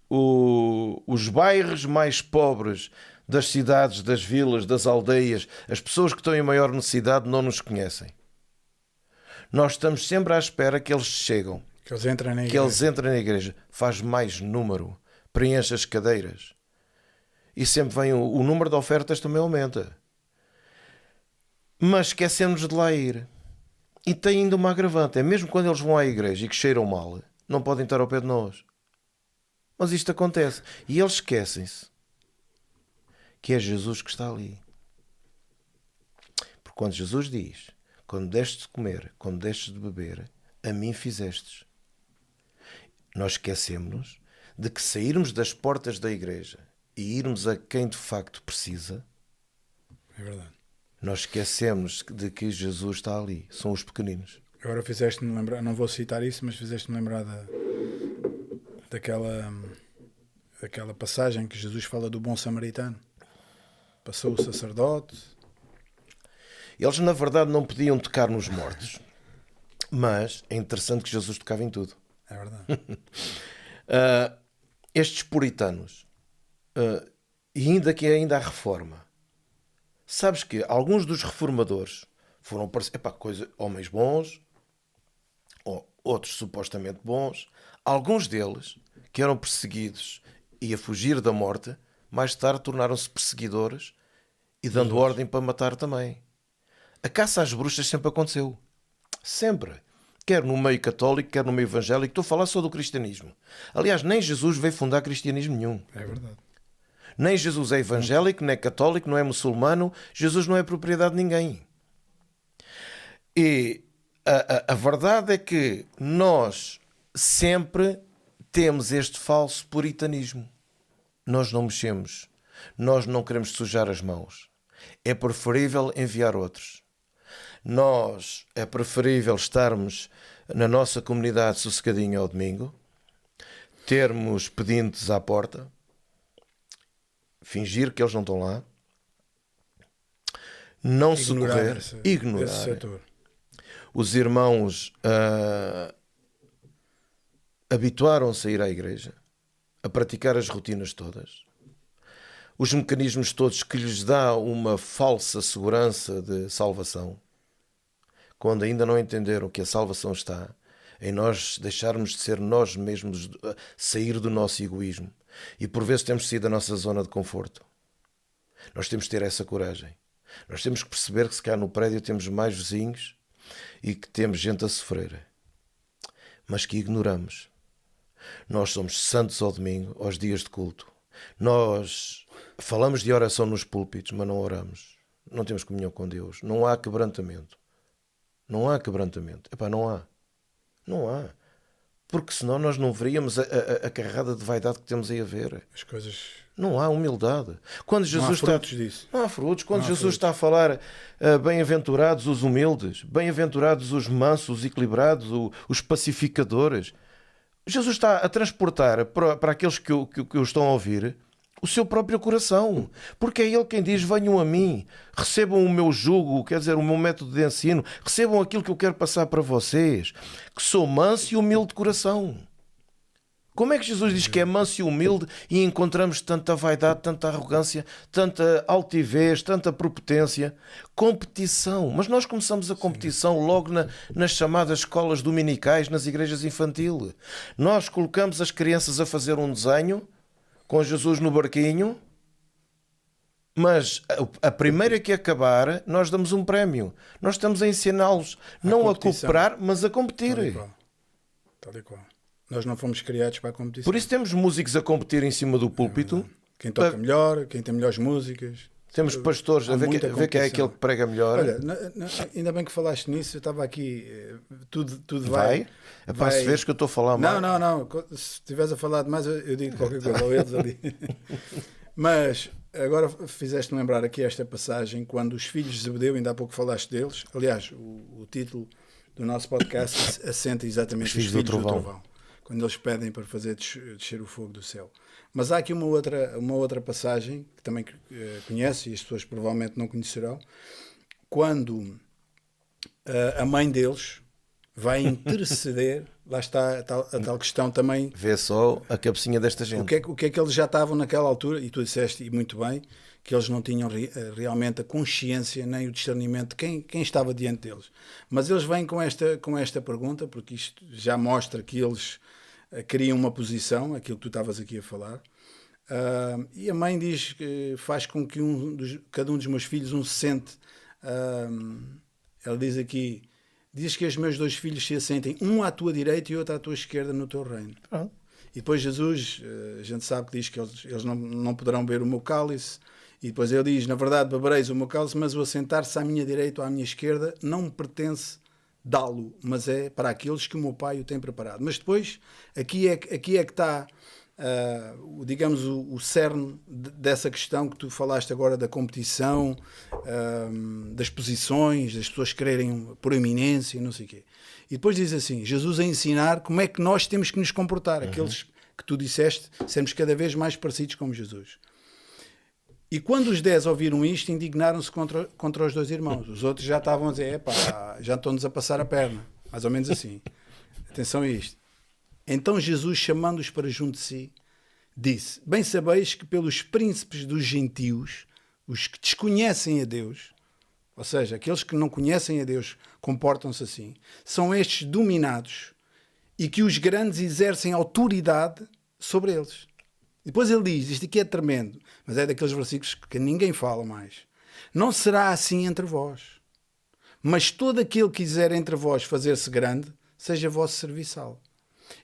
os bairros mais pobres das cidades, das vilas, das aldeias, as pessoas que estão em maior necessidade não nos conhecem. Nós estamos sempre à espera que eles chegam. Que eles entrem na igreja. Que eles entrem na igreja. Faz mais número. Preenche as cadeiras. E sempre vem o número de ofertas também aumenta. Mas esquecemos de lá ir. E tem ainda uma agravante. É mesmo quando eles vão à igreja e que cheiram mal, não podem estar ao pé de nós. Mas isto acontece. E eles esquecem-se que é Jesus que está ali. Porque quando Jesus diz: quando destes de comer, quando destes de beber, a mim fizestes. Nós esquecemos-nos de que sairmos das portas da igreja e irmos a quem de facto precisa. É verdade. Nós esquecemos de que Jesus está ali. São os pequeninos. Agora fizeste-me lembrar, não vou citar isso, mas fizeste-me lembrar daquela passagem que Jesus fala do bom samaritano. Passou o sacerdote. Eles, na verdade, não podiam tocar nos mortos. Mas é interessante que Jesus tocava em tudo. É verdade. Estes puritanos, e ainda a reforma. Sabes que alguns dos reformadores foram homens bons, ou outros supostamente bons. Alguns deles, que eram perseguidos e a fugir da morte, mais tarde tornaram-se perseguidores e dando ordem para matar também. A caça às bruxas sempre aconteceu. Sempre. Quer no meio católico, quer no meio evangélico. Estou a falar só do cristianismo. Aliás, nem Jesus veio fundar cristianismo nenhum. É verdade. Nem Jesus é evangélico, nem é católico, não é muçulmano. Jesus não é propriedade de ninguém. E a verdade é que nós sempre temos este falso puritanismo. Nós não mexemos. Nós não queremos sujar as mãos. É preferível enviar outros. É preferível estarmos na nossa comunidade sossegadinho ao domingo, termos pedintes à porta, fingir que eles não estão lá, não socorrer, ignorar. Esse setor. Os irmãos habituaram-se a ir à igreja, a praticar as rotinas todas, os mecanismos todos que lhes dá uma falsa segurança de salvação, quando ainda não entenderam que a salvação está em nós deixarmos de ser nós mesmos, sair do nosso egoísmo. E por vezes temos saído da nossa zona de conforto. Nós temos que ter essa coragem. Nós temos que perceber que se cá no prédio temos mais vizinhos e que temos gente a sofrer, mas que ignoramos. Nós somos santos ao domingo, aos dias de culto. Nós falamos de oração nos púlpitos, mas não oramos. Não temos comunhão com Deus. Não há quebrantamento. Não há quebrantamento. Não há. Não há. Porque senão nós não veríamos a carrada de vaidade que temos aí a ver. As coisas... Não há humildade. Quando Jesus não há frutos disso. Não há frutos. Quando não Jesus está a falar bem-aventurados os humildes, bem-aventurados os mansos, os equilibrados, os pacificadores. Jesus está a transportar para aqueles que o estão a ouvir o seu próprio coração. Porque é Ele quem diz: venham a mim, recebam o meu jugo, quer dizer, o meu método de ensino, recebam aquilo que eu quero passar para vocês, que sou manso e humilde de coração. Como é que Jesus diz que é manso e humilde e encontramos tanta vaidade, tanta arrogância, tanta altivez, tanta prepotência? Competição. Mas nós começamos a competição logo nas chamadas escolas dominicais, nas igrejas infantis. Nós colocamos as crianças a fazer um desenho com Jesus no barquinho, mas a primeira que acabar, nós damos um prémio. Nós estamos a ensiná-los não a cooperar, mas a competir. Tal e qual. Nós não fomos criados para a competição. Por isso temos músicos a competir em cima do púlpito. Quem toca melhor, quem tem melhores músicas. Temos pastores a ver quem é aquele que prega melhor. Olha, ainda bem que falaste nisso, eu estava aqui, tudo vai. É para se veres que eu estou a falar mal. Não. Se estiveres a falar demais, eu digo qualquer coisa, ou eles ali. Mas agora fizeste-me lembrar aqui esta passagem, quando os filhos de Zebedeu, ainda há pouco falaste deles. Aliás, o título do nosso podcast assenta exatamente os filhos do trovão. Quando eles pedem para fazer descer o fogo do céu. Mas há aqui uma outra passagem que também conhece, e as pessoas provavelmente não conhecerão, quando a mãe deles vai interceder, lá está a tal questão também. Vê só a cabecinha desta gente. O que é que eles já estavam naquela altura, e tu disseste, e muito bem, que eles não tinham realmente a consciência nem o discernimento de quem estava diante deles. Mas eles vêm com esta pergunta, porque isto já mostra que eles criam uma posição, aquilo que tu estavas aqui a falar, e a mãe diz que faz com que cada um dos meus filhos se sente, ela diz aqui, diz que os meus 2 filhos se assentem, um à tua direita e outro à tua esquerda no teu reino. E depois Jesus, a gente sabe que diz que eles não poderão beber o meu cálice, e depois ele diz, na verdade bebereis o meu cálice, mas o assentar-se à minha direita ou à minha esquerda não me pertence dá-lo, mas é para aqueles que o meu pai o tem preparado. Mas depois, aqui é que está, digamos, o cerne dessa questão que tu falaste agora da competição, das posições, das pessoas quererem por eminência e não sei o quê. E depois diz assim, Jesus a ensinar como é que nós temos que nos comportar, aqueles que tu disseste, sermos cada vez mais parecidos com Jesus. E quando os 10 ouviram isto, indignaram-se contra os 2 irmãos. Os outros já estavam a dizer, já estão-nos a passar a perna. Mais ou menos assim. Atenção a isto. Então Jesus, chamando-os para junto de si, disse, bem sabeis que pelos príncipes dos gentios, os que desconhecem a Deus, ou seja, aqueles que não conhecem a Deus, comportam-se assim, são estes dominados e que os grandes exercem autoridade sobre eles. Depois ele diz, isto aqui é tremendo, mas é daqueles versículos que ninguém fala mais. Não será assim entre vós, mas todo aquele que quiser entre vós fazer-se grande, seja vosso serviçal.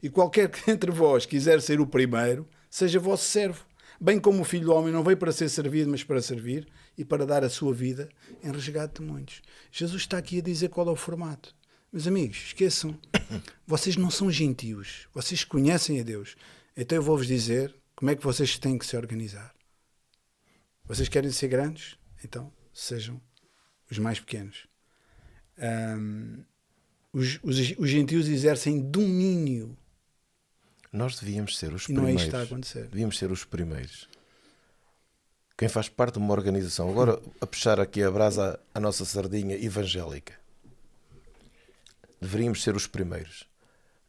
E qualquer que entre vós quiser ser o primeiro, seja vosso servo. Bem como o Filho do Homem não veio para ser servido, mas para servir e para dar a sua vida em resgate de muitos. Jesus está aqui a dizer qual é o formato. Meus amigos, esqueçam, vocês não são gentios, vocês conhecem a Deus. Então eu vou-vos dizer como é que vocês têm que se organizar. Vocês querem ser grandes? Então sejam os mais pequenos. Os gentios exercem domínio. Nós devíamos ser os primeiros. E não é isto que está a acontecer. acontecer. Devíamos ser os primeiros. Quem faz parte de uma organização, agora a puxar aqui a brasa à nossa sardinha evangélica, deveríamos ser os primeiros.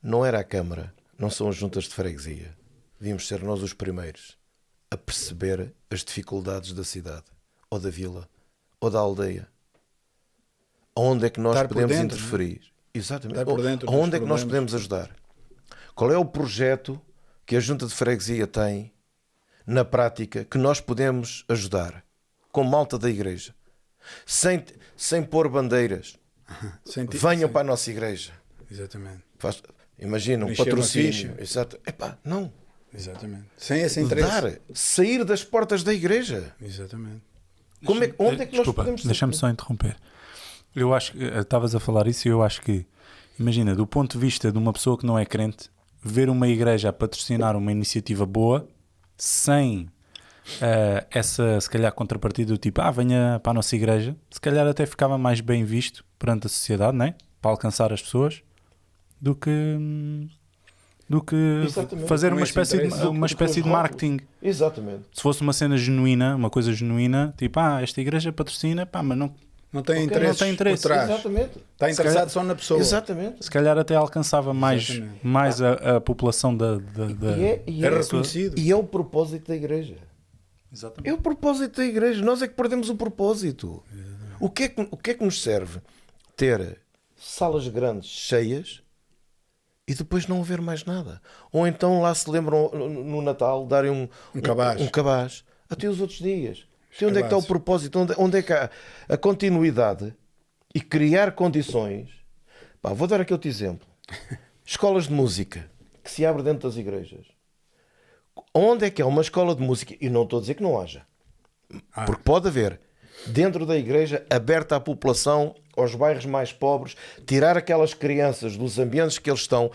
Não era a Câmara, não são as juntas de freguesia. Devíamos ser nós os primeiros a perceber as dificuldades da cidade, ou da vila, ou da aldeia. Onde é que nós podemos interferir? Exatamente. Onde é que nós podemos ajudar? Qual é o projeto que a junta de freguesia tem, na prática, que nós podemos ajudar? Com malta da igreja. Sem pôr bandeiras. Venham para a nossa igreja. Exatamente. Imagina um patrocínio. Exato. Não. Exatamente. Sem esse interesse. Sair das portas da igreja. Exatamente. Onde é que nós podemos... Deixa-me só interromper. Eu acho que estavas a falar isso e eu acho que, imagina, do ponto de vista de uma pessoa que não é crente, ver uma igreja a patrocinar uma iniciativa boa, sem essa, se calhar, contrapartida do tipo, venha para a nossa igreja, se calhar até ficava mais bem visto perante a sociedade, não é? Para alcançar as pessoas, do que do que Exatamente. fazer Com uma esse espécie, interesse. uma espécie de Dos rótulos. marketing. Exatamente. Se fosse uma cena genuína, uma coisa genuína, tipo, esta igreja patrocina, pá, mas não, Não tem Ok, interesse não tem interesse. por trás. Exatamente. Está interessado só na pessoa. Exatamente. se calhar até alcançava mais, Exatamente. mais a população da É reconhecido. E é o propósito da igreja. Exatamente. É o propósito da igreja. Nós é que perdemos o propósito. O que é que nos serve ter salas grandes cheias e depois não haver mais nada? Ou então lá se lembram no Natal darem um cabaz. Um cabaz. Até os outros dias. Até onde é que está o cabazes. propósito? Onde é que há a continuidade e criar condições? Pá, vou dar aqui outro exemplo. Escolas de música que se abrem dentro das igrejas. Onde é que é uma escola de música? E não estou a dizer que não haja. Porque pode haver. Dentro da igreja, aberta à população, aos bairros mais pobres, tirar aquelas crianças dos ambientes que eles estão.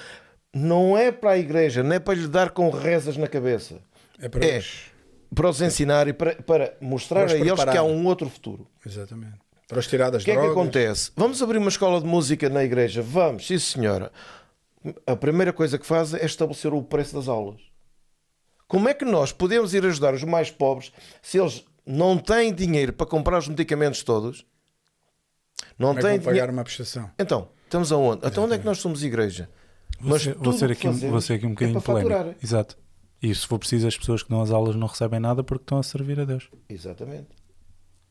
Não é para a igreja, não é para lhe dar com rezas na cabeça. É para os... Para os ensinar e para mostrar Para os a eles preparar. que há um outro futuro. Exatamente. Para os tirar das O que é que drogas. acontece? Vamos abrir uma escola de música na igreja? Vamos, sim senhora. A primeira coisa que faz é estabelecer o preço das aulas. Como é que nós podemos ir ajudar os mais pobres se eles não têm dinheiro para comprar os medicamentos todos? Não Como é que têm vão pagar dinheiro. uma prestação? Então, estamos aonde? Então onde é que nós somos igreja? Mas Vou tudo ser o que aqui, vou ser aqui um fazemos bocadinho é para polémico. faturar. Exato. E se for preciso, as pessoas que dão as aulas não recebem nada porque estão a servir a Deus. Exatamente.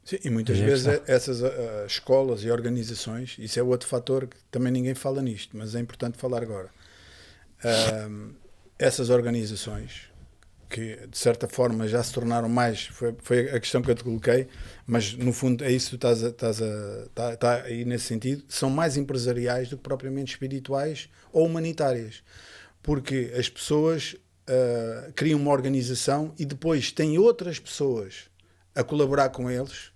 Sim, e muitas Aí é que vezes está. essas escolas e organizações, isso é outro fator que também ninguém fala nisto, mas é importante falar agora. Essas organizações que de certa forma já se tornaram mais, foi a questão que eu te coloquei, mas no fundo é isso que tu está aí nesse sentido, são mais empresariais do que propriamente espirituais ou humanitárias, porque as pessoas criam uma organização e depois têm outras pessoas a colaborar com eles,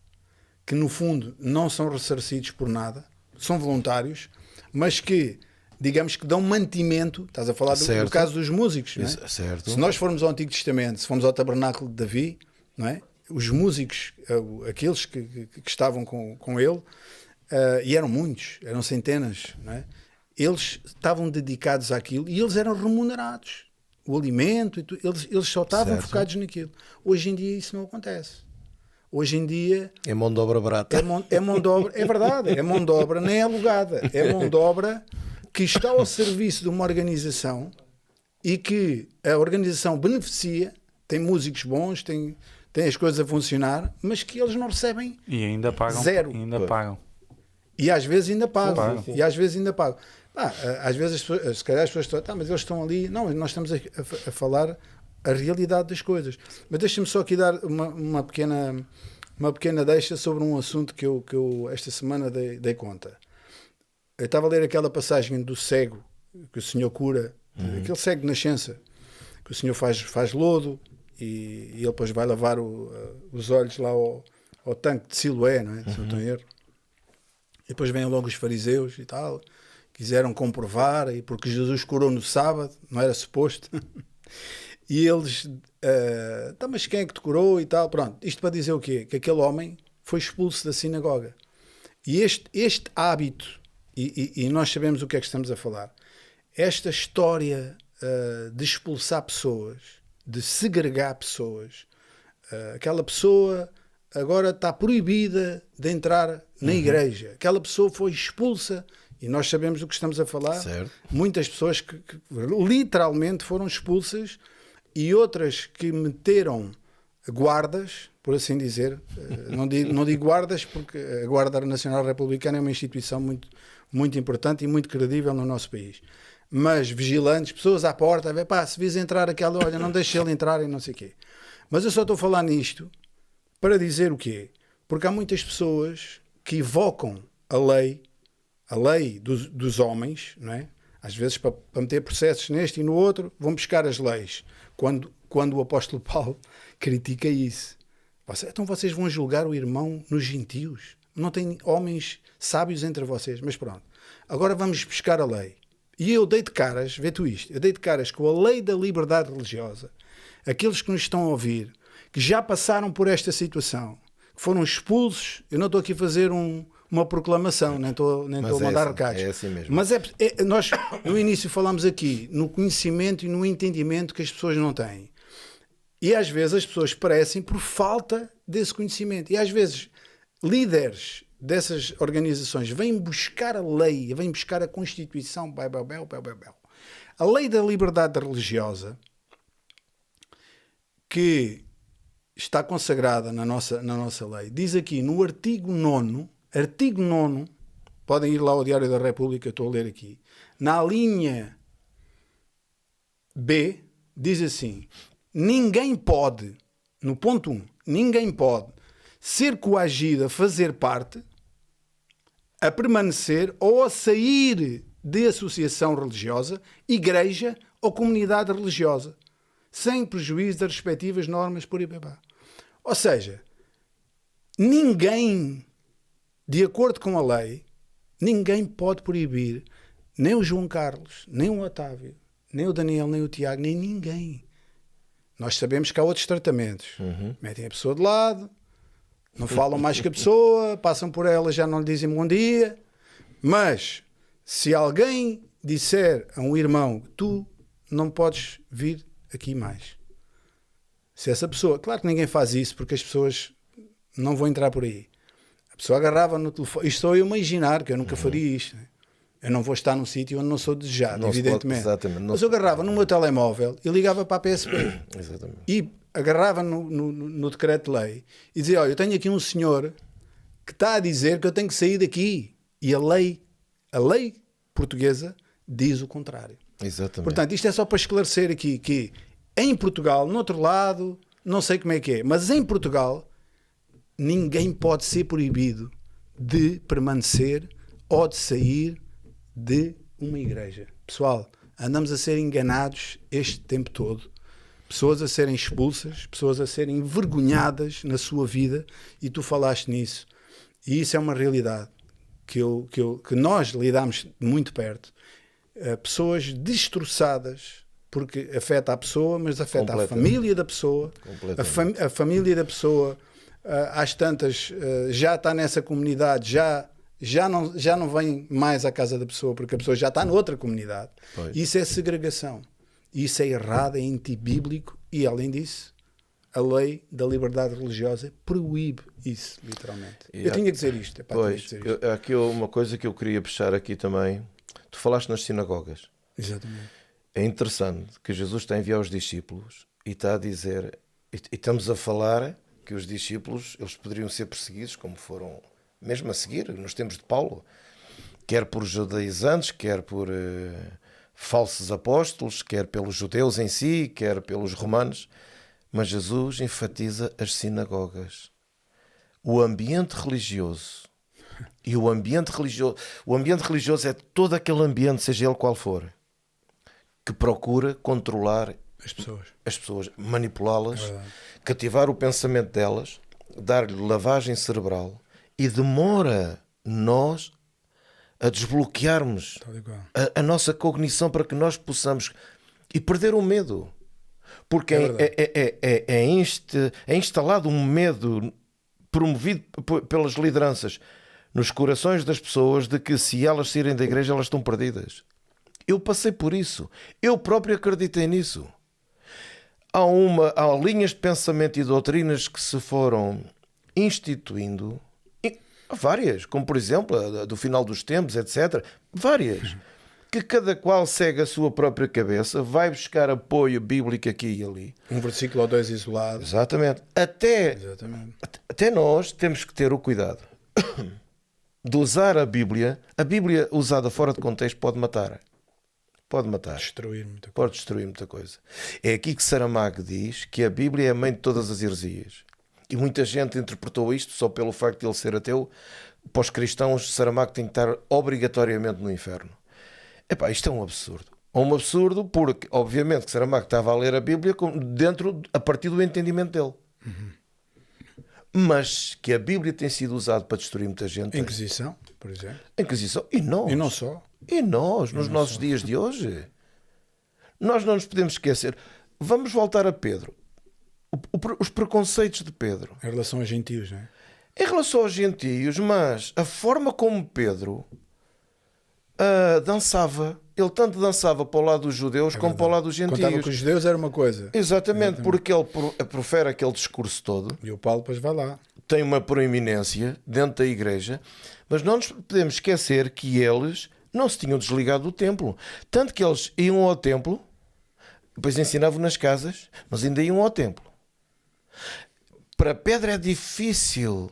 que no fundo não são ressarcidos por nada, são voluntários, mas que, digamos que dão mantimento, estás a falar do caso dos músicos, não é? Certo. Se nós formos ao Antigo Testamento, se formos ao Tabernáculo de Davi, não é? Os músicos, aqueles que estavam com ele, e eram muitos, eram centenas, não é? Eles estavam dedicados àquilo e eles eram remunerados. O alimento, eles só estavam focados naquilo. Hoje em dia isso não acontece. Hoje em dia É mão de obra barata. é mão de obra, é verdade, é mão de obra nem alugada, é mão de obra que está ao serviço de uma organização e que a organização beneficia, tem músicos bons, tem as coisas a funcionar, mas que eles não recebem E ainda pagam. zero. E ainda pagam. E às vezes ainda pagam. Sim, E às vezes ainda pagam. Às vezes, se calhar as pessoas estão, mas eles estão ali. Não, nós estamos a falar a realidade das coisas. Mas deixa-me só aqui dar uma pequena deixa sobre um assunto que eu esta semana dei conta. Eu estava a ler aquela passagem do cego que o Senhor cura, aquele cego de nascença, que o Senhor faz lodo e ele depois vai lavar os olhos lá ao tanque de Siloé, não é? Se não estou em erro. E depois vêm logo os fariseus e tal, quiseram comprovar, e porque Jesus curou no sábado, não era suposto. E eles, mas quem é que te curou e tal? Pronto, isto para dizer o quê? Que aquele homem foi expulso da sinagoga. E este hábito, e nós sabemos o que é que estamos a falar, esta história de expulsar pessoas, de segregar pessoas, aquela pessoa agora está proibida de entrar na igreja, aquela pessoa foi expulsa, e nós sabemos do que estamos a falar. Certo. Muitas pessoas que literalmente foram expulsas e outras que meteram guardas, por assim dizer. Não digo guardas porque a Guarda Nacional Republicana é uma instituição muito, muito importante e muito credível no nosso país. Mas vigilantes, pessoas à porta, se vis entrar aquela, olha, não deixe ele entrar e não sei o quê. Mas eu só estou a falar nisto para dizer o quê? Porque há muitas pessoas que evocam a lei dos homens, não é? Às vezes para meter processos neste e no outro, vão buscar as leis. Quando o apóstolo Paulo critica isso. Então vocês vão julgar o irmão nos gentios? Não tem homens sábios entre vocês? Mas pronto. Agora vamos buscar a lei. E eu dei de caras, vê tu isto, eu dei de caras com a lei da liberdade religiosa. Aqueles que nos estão a ouvir, que já passaram por esta situação, que foram expulsos, eu não estou aqui a fazer uma proclamação, nem estou a mandar recados. É assim mesmo. Mas nós no início falámos aqui no conhecimento e no entendimento que as pessoas não têm. E às vezes as pessoas perecem por falta desse conhecimento. E às vezes líderes dessas organizações vêm buscar a lei, vêm buscar a Constituição, a lei da liberdade religiosa, que está consagrada na nossa lei. Diz aqui no artigo 9, podem ir lá ao Diário da República, estou a ler aqui, na linha B, diz assim: ninguém pode, no ponto 1, ninguém pode ser coagido a fazer parte, a permanecer ou a sair de associação religiosa, igreja ou comunidade religiosa, sem prejuízo das respectivas normas por IPPA. Ou seja, ninguém, de acordo com a lei, ninguém pode proibir, nem o João Carlos, nem o Otávio, nem o Daniel, nem o Tiago, nem ninguém. Nós sabemos que há outros tratamentos. Metem a pessoa de lado, não falam mais que a pessoa, passam por ela, já não lhe dizem bom dia. Mas se alguém disser a um irmão: tu não podes vir aqui mais, se essa pessoa, claro que ninguém faz isso porque as pessoas não vão entrar por aí, a pessoa agarrava no telefone, isto estou eu a imaginar que eu nunca faria isto, né? Eu não vou estar num sítio onde não sou desejado, não evidentemente pode, mas eu agarrava no meu telemóvel e ligava para a PSP e agarrava no decreto de lei e dizia: olha, eu tenho aqui um senhor que está a dizer que eu tenho que sair daqui, e a lei portuguesa diz o contrário. Exatamente. Portanto, isto é só para esclarecer aqui que em Portugal, no outro lado, não sei como é que é, mas em Portugal ninguém pode ser proibido de permanecer ou de sair de uma igreja. Pessoal, andamos a ser enganados este tempo todo. Pessoas a serem expulsas, pessoas a serem envergonhadas na sua vida, e tu falaste nisso. E isso é uma realidade que nós lidamos muito perto. Pessoas destroçadas, porque afeta a pessoa, mas afeta a família da pessoa. A família da pessoa, às tantas, já está nessa comunidade, já não vem mais à casa da pessoa, porque a pessoa já está noutra comunidade. Pois. Isso é segregação. Isso é errado, é antibíblico, e além disso, a lei da liberdade religiosa proíbe isso, literalmente. Eu tinha que dizer isto. Há aqui uma coisa que eu queria puxar aqui também. Tu falaste nas sinagogas. Exatamente. É interessante que Jesus está a enviar os discípulos e está a dizer, e estamos a falar que os discípulos, eles poderiam ser perseguidos, como foram mesmo a seguir, nos tempos de Paulo, quer por judaizantes, quer por falsos apóstolos, quer pelos judeus em si, quer pelos romanos. Mas Jesus enfatiza as sinagogas. O ambiente religioso. E o ambiente religioso é todo aquele ambiente, seja ele qual for, que procura controlar as pessoas, manipulá-las, cativar o pensamento delas, dar-lhe lavagem cerebral, e demora nós a desbloquearmos a nossa cognição para que nós possamos e perder o medo. Porque é instalado um medo promovido pelas lideranças nos corações das pessoas de que, se elas saírem da igreja, elas estão perdidas. Eu passei por isso. Eu próprio acreditei nisso. Há linhas de pensamento e doutrinas que se foram instituindo, várias, como por exemplo a do final dos tempos, etc. Várias. Que cada qual segue a sua própria cabeça, vai buscar apoio bíblico aqui e ali. Um versículo ou dois isolado. Exatamente. Até nós temos que ter o cuidado de usar a Bíblia. A Bíblia usada fora de contexto pode matar. Pode matar. Pode destruir muita coisa. É aqui que Saramago diz que a Bíblia é a mãe de todas as heresias. E muita gente interpretou isto só pelo facto de ele ser ateu. Para os cristãos, Saramago tem que estar obrigatoriamente no inferno. Epá, isto é um absurdo. É um absurdo porque, obviamente, que Saramago estava a ler a Bíblia a partir do entendimento dele. Mas que a Bíblia tem sido usada para destruir muita gente. A Inquisição, por exemplo. A Inquisição. E nós. E não só. E nós, nos nossos dias de hoje. Nós não nos podemos esquecer. Vamos voltar a Pedro. Os preconceitos de Pedro. Em relação a gentios, não é? em relação aos gentios, mas a forma como Pedro dançava, ele tanto dançava para o lado dos judeus como para o lado dos gentios. Contava que os judeus era uma coisa. Exatamente, porque ele profere aquele discurso todo. E o Paulo depois vai lá. Tem uma proeminência dentro da igreja, mas não nos podemos esquecer que eles não se tinham desligado do templo. Tanto que eles iam ao templo, depois ensinavam nas casas, mas ainda iam ao templo. Para Pedro é difícil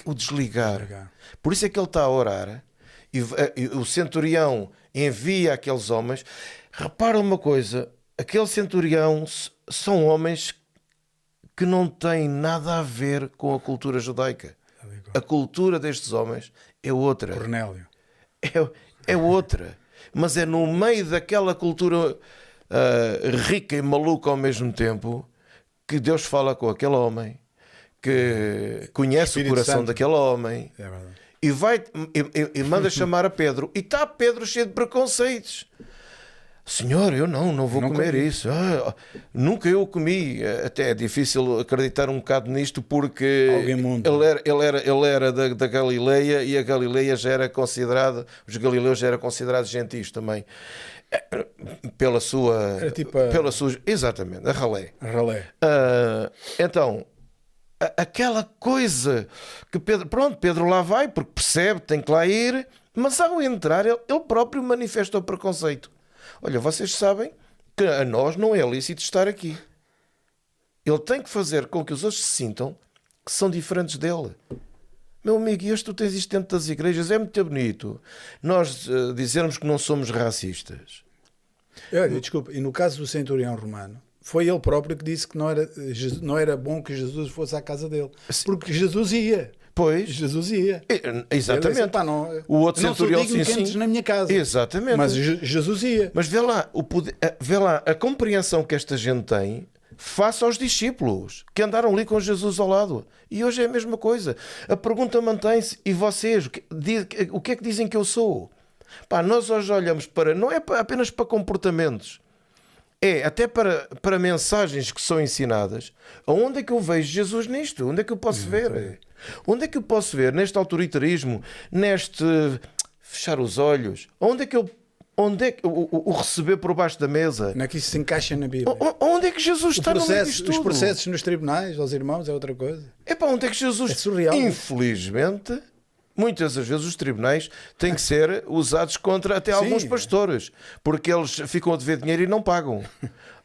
o desligar. Por isso é que ele está a orar e o centurião envia aqueles homens. Repara uma coisa, aquele centurião são homens que não têm nada a ver com a cultura judaica. A cultura destes homens é outra. Cornélio. É outra. Mas é no meio daquela cultura rica e maluca ao mesmo tempo que Deus fala com aquele homem, que conhece o coração Santo. Daquele homem, e manda chamar a Pedro. E está Pedro cheio de preconceitos. Senhor, eu não vou comer isso. Nunca eu comi. Até é difícil acreditar um bocado nisto, porque ele era da Galileia, e a Galileia já era considerada, os galileus já eram considerados gentios também. Pela sua... Exatamente, a ralé. Então, aquela coisa que Pedro lá vai, porque percebe, tem que lá ir, mas ao entrar, ele próprio manifesta o preconceito. Olha, vocês sabem que a nós não é lícito estar aqui. Ele tem que fazer com que os outros se sintam que são diferentes dele. Meu amigo, e tu tens isto dentro das igrejas, é muito bonito nós dizermos que não somos racistas. Desculpa, e no caso do centurião romano, foi ele próprio que disse que não era bom que Jesus fosse à casa dele. Porque Jesus ia. Pois. Jesus ia. Exatamente. Disse, o outro não centurião sou digno que entres na minha casa. Exatamente. Mas Jesus ia. Mas vê lá a compreensão que esta gente tem face aos discípulos que andaram ali com Jesus ao lado. E hoje é a mesma coisa. A pergunta mantém-se. E vocês, o que é que dizem que eu sou? Nós hoje olhamos para... Não é apenas para comportamentos. É até para mensagens que são ensinadas. Onde é que eu vejo Jesus nisto? Onde é que eu posso ver? Onde é que eu posso ver neste autoritarismo, neste fechar os olhos? Onde é que o receber por baixo da mesa? Não é que isso se encaixa na Bíblia. Onde é que Jesus está no meio disto tudo? Os processos nos tribunais aos irmãos é outra coisa. Onde é que Jesus... É surreal. Infelizmente, muitas das vezes os tribunais têm que ser usados contra até alguns pastores, porque eles ficam a dever dinheiro e não pagam.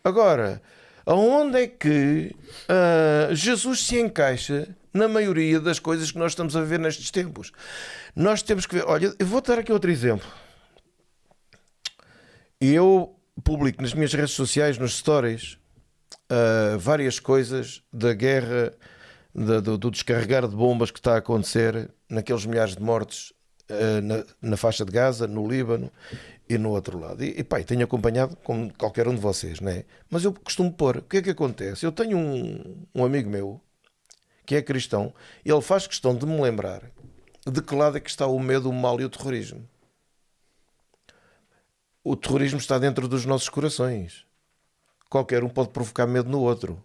Agora, aonde é que Jesus se encaixa na maioria das coisas que nós estamos a ver nestes tempos? Nós temos que ver... Olha, eu vou dar aqui outro exemplo. Eu publico nas minhas redes sociais, nos stories, várias coisas da guerra, do descarregar de bombas que está a acontecer, naqueles milhares de mortos na faixa de Gaza, no Líbano e no outro lado. E tenho acompanhado, como qualquer um de vocês, não é? Mas eu costumo pôr, o que é que acontece? Eu tenho um amigo meu que é cristão, ele faz questão de me lembrar de que lado é que está o medo, o mal e o terrorismo. O terrorismo está dentro dos nossos corações. Qualquer um pode provocar medo no outro.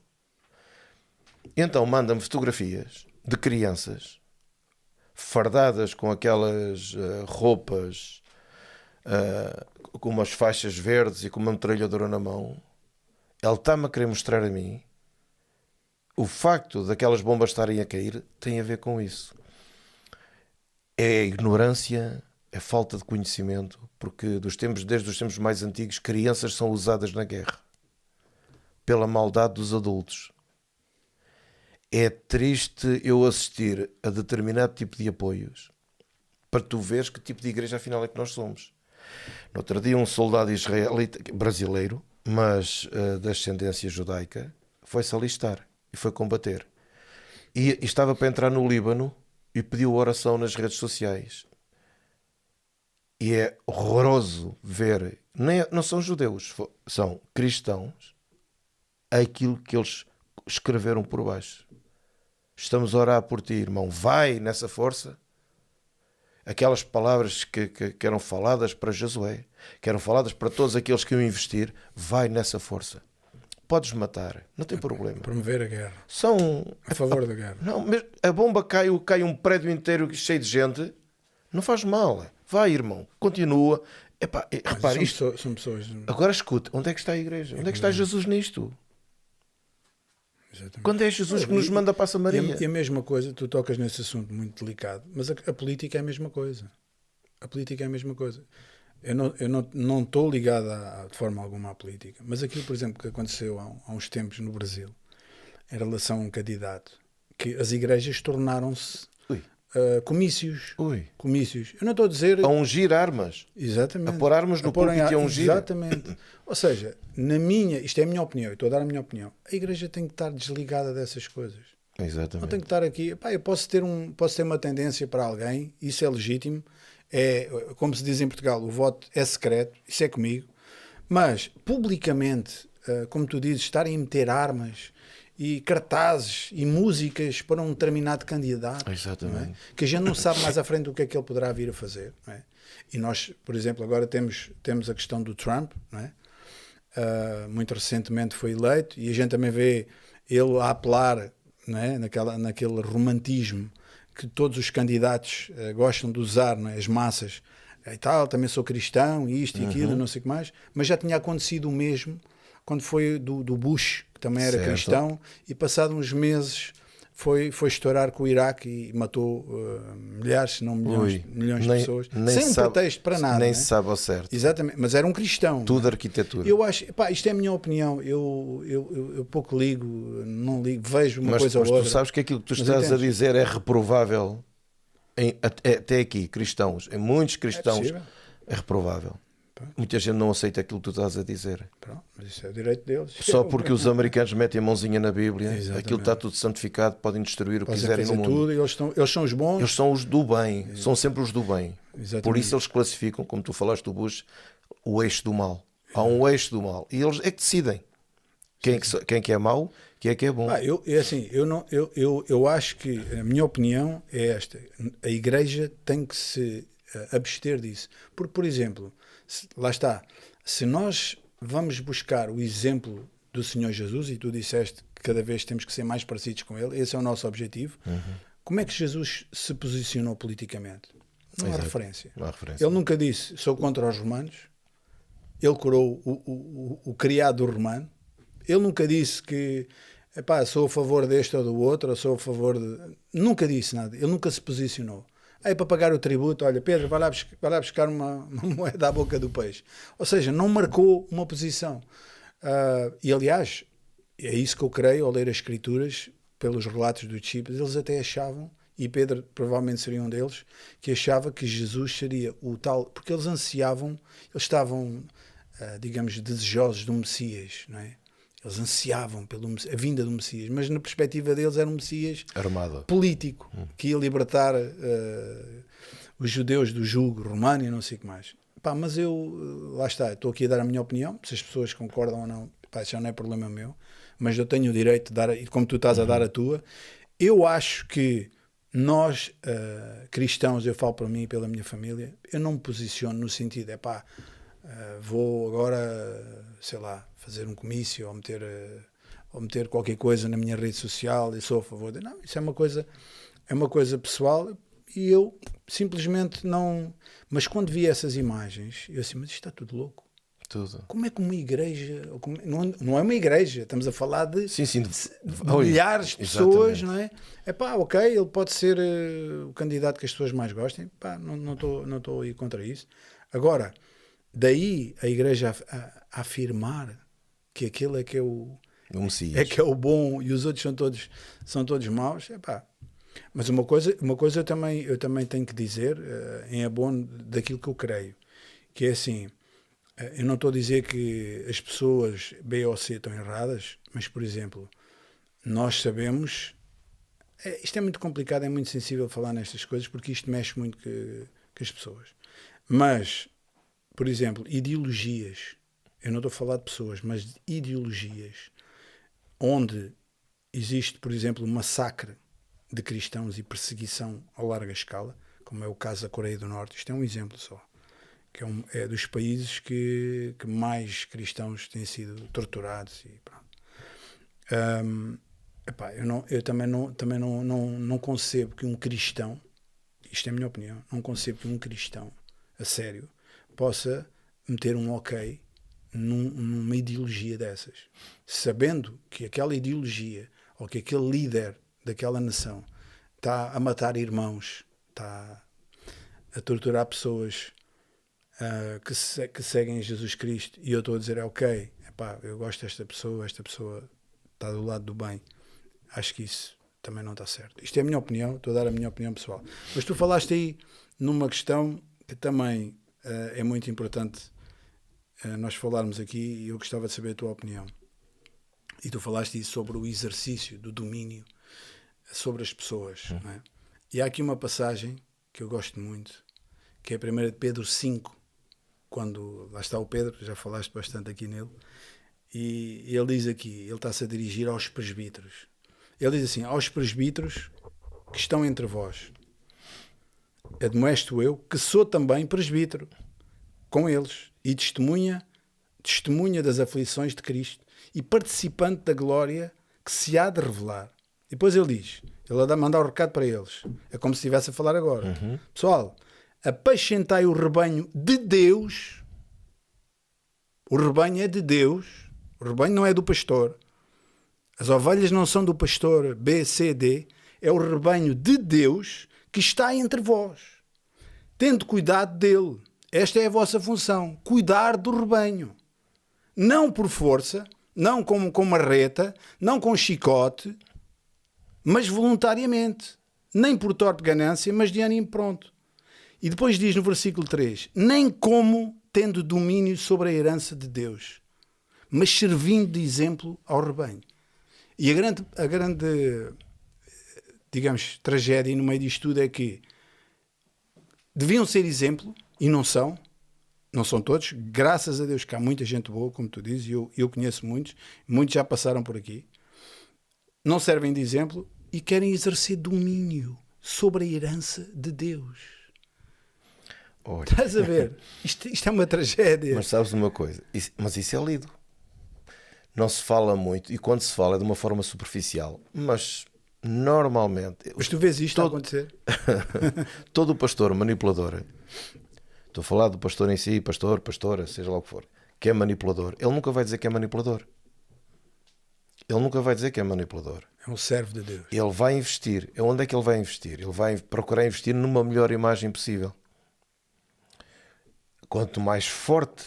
Então manda-me fotografias de crianças fardadas com aquelas roupas com umas faixas verdes e com uma metralhadora na mão. Ele está-me a querer mostrar a mim. O facto daquelas bombas estarem a cair tem a ver com isso. É a ignorância, é falta de conhecimento, porque desde os tempos mais antigos, crianças são usadas na guerra pela maldade dos adultos. É triste eu assistir a determinado tipo de apoios para tu veres que tipo de igreja afinal é que nós somos. No outro dia, um soldado israelita, brasileiro, mas da ascendência judaica, foi-se alistar e foi combater. E estava para entrar no Líbano e pediu oração nas redes sociais. E é horroroso ver, não são judeus, são cristãos, aquilo que eles escreveram por baixo. Estamos a orar por ti, irmão. Vai nessa força. Aquelas palavras que eram faladas para Josué, que eram faladas para todos aqueles que iam investir, vai nessa força. podes matar, não tem problema. Promover a guerra. São A favor da guerra. Não, mas a bomba cai um prédio inteiro cheio de gente, não faz mal. Vai, irmão, continua. Epá, repara, isto. São pessoas. Agora escuta, onde é que está a igreja? Onde é que está Jesus nisto? Exatamente. Quando é Jesus que nos manda para a Samaria? E a mesma coisa, tu tocas nesse assunto muito delicado, mas a política é a mesma coisa. A política é a mesma coisa. Eu não estou ligado de forma alguma à política, mas aquilo, por exemplo, que aconteceu há uns tempos no Brasil, em relação a um candidato, que as igrejas tornaram-se comícios. Comícios. Eu não estou a dizer... A ungir armas. Exatamente. A pôr armas no púlpito e a ungir. Exatamente. Ou seja, isto é a minha opinião, eu estou a dar a minha opinião. A igreja tem que estar desligada dessas coisas. Exatamente. Não tem que estar aqui... Pá, eu posso ter uma tendência para alguém, isso é legítimo. É, como se diz em Portugal, o voto é secreto, isso é comigo. Mas, publicamente, como tu dizes, estarem a meter armas e cartazes e músicas para um determinado candidato, exatamente, não é? Que a gente não sabe mais à frente o que é que ele poderá vir a fazer, não é? E nós, por exemplo, agora temos a questão do Trump, não é? Muito recentemente foi eleito e a gente também vê ele a apelar, não é? naquele romantismo que todos os candidatos gostam de usar, não é? As massas e tal, também sou cristão, isto e aquilo, não sei o que mais, mas já tinha acontecido o mesmo quando foi do Bush, que também era cristão, e passado uns meses foi estourar com o Iraque e matou milhares, se não milhões de pessoas, sem um pretexto para nada. Nem né? se sabe ao certo. Exatamente, mas era um cristão. Tudo arquitetura. Eu acho, pá, isto é a minha opinião, eu pouco ligo, não ligo, vejo uma coisa ou outra. Mas tu sabes que aquilo que tu estás a dizer é reprovável, até aqui, cristãos, em muitos cristãos, é reprovável. Muita gente não aceita aquilo que tu estás a dizer. Pronto, mas isso é o direito deles. Só porque os americanos metem a mãozinha na Bíblia, Exatamente. Aquilo está tudo santificado, podem destruir o que quiserem no mundo. Tudo, eles são os bons. Eles são os do bem, são sempre os do bem. Exatamente. Por isso eles classificam, como tu falaste do Bush, o eixo do mal. Há um eixo do mal. E eles é que decidem quem que é mau, quem é que é bom. Eu acho que a minha opinião é esta. A igreja tem que se abster disso. Porque, por exemplo, lá está, se nós vamos buscar o exemplo do Senhor Jesus, e tu disseste que cada vez temos que ser mais parecidos com ele, esse é o nosso objetivo, como é que Jesus se posicionou politicamente? Não há referência. Ele nunca disse, sou contra os romanos, ele curou o criado romano, ele nunca disse que sou a favor deste ou do outro, ou sou a favor de... Nunca disse nada, ele nunca se posicionou. Aí para pagar o tributo, olha, Pedro, vai lá buscar uma moeda à boca do peixe. Ou seja, não marcou uma posição. E aliás, é isso que eu creio ao ler as Escrituras, pelos relatos dos discípulos, eles até achavam, e Pedro provavelmente seria um deles, que achava que Jesus seria o tal, porque eles ansiavam, eles estavam, digamos, desejosos do Messias, não é? Eles ansiavam a vinda do Messias, mas na perspectiva deles era um Messias armado, político, que ia libertar os judeus do jugo romano e não sei o que mais. Mas lá está, estou aqui a dar a minha opinião, se as pessoas concordam ou não, isso já não é problema meu, mas eu tenho o direito de dar, e como tu estás a dar a tua. Eu acho que nós, cristãos, eu falo para mim e pela minha família, eu não me posiciono no sentido, vou agora, sei lá, fazer um comício ou meter qualquer coisa na minha rede social e sou a favor de... Não, isso é uma coisa pessoal e eu simplesmente não... Mas quando vi essas imagens, eu assim, mas isto está tudo louco. Tudo. Como é que uma igreja... Não é uma igreja, estamos a falar de milhares de pessoas, não é? Ok, ele pode ser o candidato que as pessoas mais gostem, não estou a ir contra isso. Agora, daí a igreja a afirmar que aquele é que é o Messias, é que é o bom e os outros são todos maus, mas uma coisa eu também tenho que dizer em abono daquilo que eu creio, que é assim, eu não estou a dizer que as pessoas B ou C estão erradas, mas por exemplo, nós sabemos, isto é muito complicado, é muito sensível falar nestas coisas porque isto mexe muito com as pessoas, mas por exemplo, ideologias, eu não estou a falar de pessoas, mas de ideologias, onde existe, por exemplo, massacre de cristãos e perseguição a larga escala, como é o caso da Coreia do Norte, isto é um exemplo só, que é dos países que mais cristãos têm sido torturados. E pronto. Epá, eu também não concebo que um cristão, isto é a minha opinião, não concebo que um cristão, a sério, possa meter um ok numa ideologia dessas, sabendo que aquela ideologia ou que aquele líder daquela nação está a matar irmãos, está a torturar pessoas que seguem Jesus Cristo, e eu estou a dizer, ok, epá, eu gosto desta pessoa, esta pessoa está do lado do bem. Acho que isso também não está certo. Isto é a minha opinião, estou a dar a minha opinião pessoal. Mas tu falaste aí numa questão que também é muito importante nós falarmos aqui, e eu gostava de saber a tua opinião. E tu falaste aí sobre o exercício do domínio sobre as pessoas. Não é? E há aqui uma passagem que eu gosto muito, que é a 1 de Pedro 5, quando lá está o Pedro, já falaste bastante aqui nele, e ele diz aqui, ele está-se a dirigir aos presbíteros. Ele diz assim, aos presbíteros que estão entre vós, admoesto eu, que sou também presbítero, com eles, e testemunha das aflições de Cristo, e participante da glória que se há de revelar. E depois ele diz, ele a mandar o recado para eles, é como se estivesse a falar agora. Pessoal, apacentai o rebanho de Deus. O rebanho é de Deus. O rebanho não é do pastor. As ovelhas não são do pastor B, C, D. É o rebanho de Deus que está entre vós. Tendo cuidado dele. Esta é a vossa função. Cuidar do rebanho. Não por força, não com marreta, não com chicote, mas voluntariamente. Nem por torpe ganância, mas de ânimo pronto. E depois diz no versículo 3, nem como tendo domínio sobre a herança de Deus, mas servindo de exemplo ao rebanho. E a grande, digamos, tragédia no meio disto tudo é que deviam ser exemplo, e não são todos, graças a Deus que há muita gente boa, como tu dizes, e eu conheço muitos já passaram por aqui, não servem de exemplo e querem exercer domínio sobre a herança de Deus. Olha. Estás a ver? Isto é uma tragédia. Mas sabes uma coisa? Mas isso é lido. Não se fala muito, e quando se fala é de uma forma superficial, mas normalmente... Mas tu vês isto a acontecer? Todo o pastor manipulador, estou a falar do pastor em si, pastora, seja lá o que for, que é manipulador, ele nunca vai dizer que é manipulador. Ele nunca vai dizer que é manipulador. É um servo de Deus. Ele vai investir. Onde é que ele vai investir? Ele vai procurar investir numa melhor imagem possível. Quanto mais forte,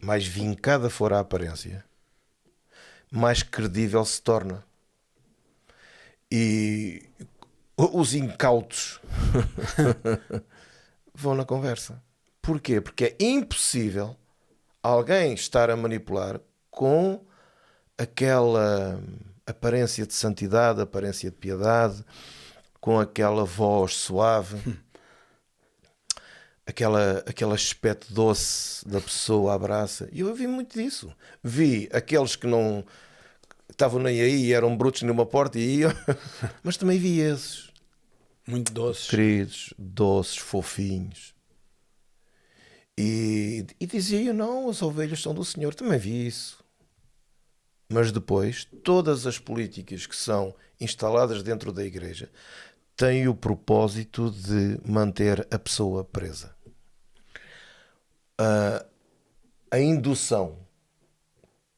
mais vincada for a aparência, mais credível se torna. E os incautos vão na conversa. Porquê? Porque é impossível alguém estar a manipular com aquela aparência de santidade, aparência de piedade, com aquela voz suave, aquele aspecto doce da pessoa abraça. E eu vi muito disso. Vi aqueles que não estavam nem aí, eram brutos numa porta e iam, mas também vi esses. Muito doces. Queridos, doces, fofinhos. E diziam, não, as ovelhas são do Senhor. Também vi isso. Mas depois, todas as políticas que são instaladas dentro da igreja têm o propósito de manter a pessoa presa. A indução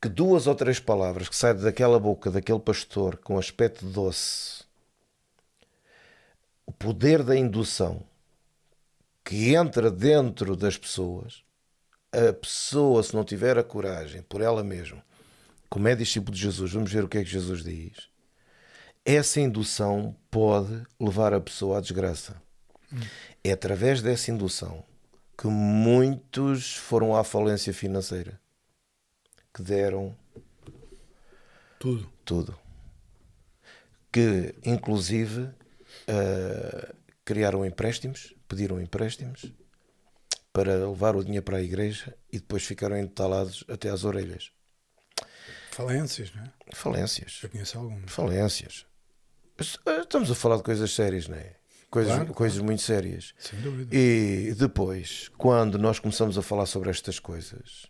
que 2 ou 3 palavras que saem daquela boca daquele pastor com aspecto doce, o poder da indução que entra dentro das pessoas, a pessoa, se não tiver a coragem por ela mesma, como é discípulo de Jesus, vamos ver o que é que Jesus diz, essa indução pode levar a pessoa à desgraça. É através dessa indução que muitos foram à falência financeira, que deram tudo. Que, inclusive, criaram empréstimos, pediram empréstimos para levar o dinheiro para a igreja e depois ficaram entalados até às orelhas. Falências, não é? Falências. Eu conheço algumas. Falências. Estamos a falar de coisas sérias, não é? Coisas muito sérias. Sem dúvida. E depois, quando nós começamos a falar sobre estas coisas,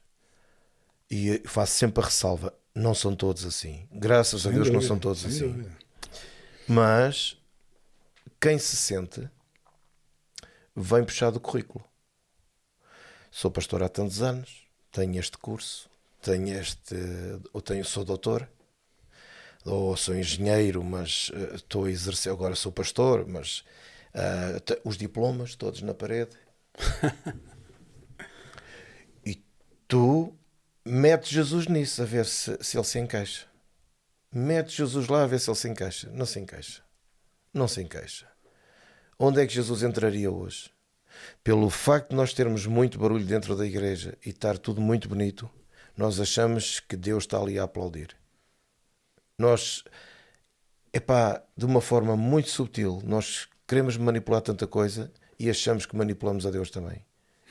e faço sempre a ressalva, não são todos assim. Graças a Deus dúvida, não são todos sem assim. dúvida. Mas quem se sente vem puxar do currículo. Sou pastor há tantos anos, tenho este curso, sou doutor, ou sou engenheiro, mas estou a exercer, agora sou pastor, mas os diplomas todos na parede. E tu metes Jesus nisso, a ver se ele se encaixa. Mete Jesus lá a ver se ele se encaixa. Não se encaixa. Não se encaixa. Onde é que Jesus entraria hoje? Pelo facto de nós termos muito barulho dentro da igreja e estar tudo muito bonito, nós achamos que Deus está ali a aplaudir. Nós, de uma forma muito subtil, nós queremos manipular tanta coisa e achamos que manipulamos a Deus também.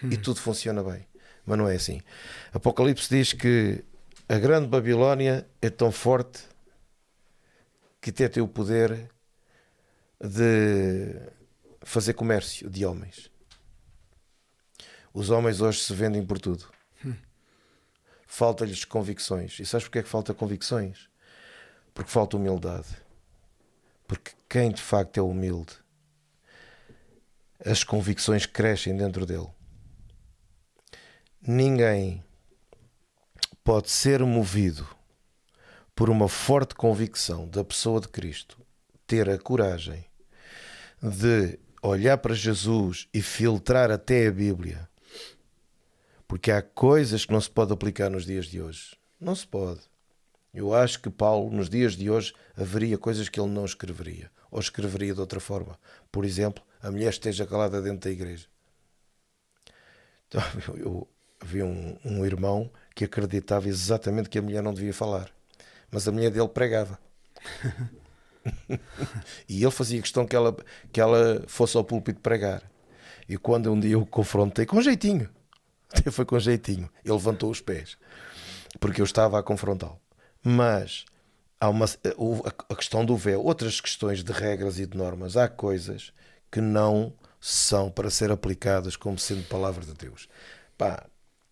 E tudo funciona bem. Mas não é assim. Apocalipse diz que a grande Babilónia é tão forte que até tem o poder de fazer comércio de homens. Os homens hoje se vendem por tudo. Falta-lhes convicções. E sabes porque é que falta convicções? Porque falta humildade. Porque quem de facto é humilde, as convicções crescem dentro dele. Ninguém pode ser movido por uma forte convicção da pessoa de Cristo, ter a coragem de olhar para Jesus e filtrar até a Bíblia, porque há coisas que não se pode aplicar nos dias de hoje. Não se pode. Eu acho que Paulo, nos dias de hoje, haveria coisas que ele não escreveria, ou escreveria de outra forma. Por exemplo, a mulher esteja calada dentro da igreja. Então, eu vi um irmão que acreditava exatamente que a mulher não devia falar, mas a mulher dele pregava. E ele fazia questão que ela fosse ao púlpito pregar. E quando um dia eu o confrontei, com jeitinho, até foi com jeitinho, ele levantou os pés, porque eu estava a confrontá-lo. Mas há a questão do véu, outras questões de regras e de normas. Há coisas que não são para ser aplicadas como sendo palavra de Deus.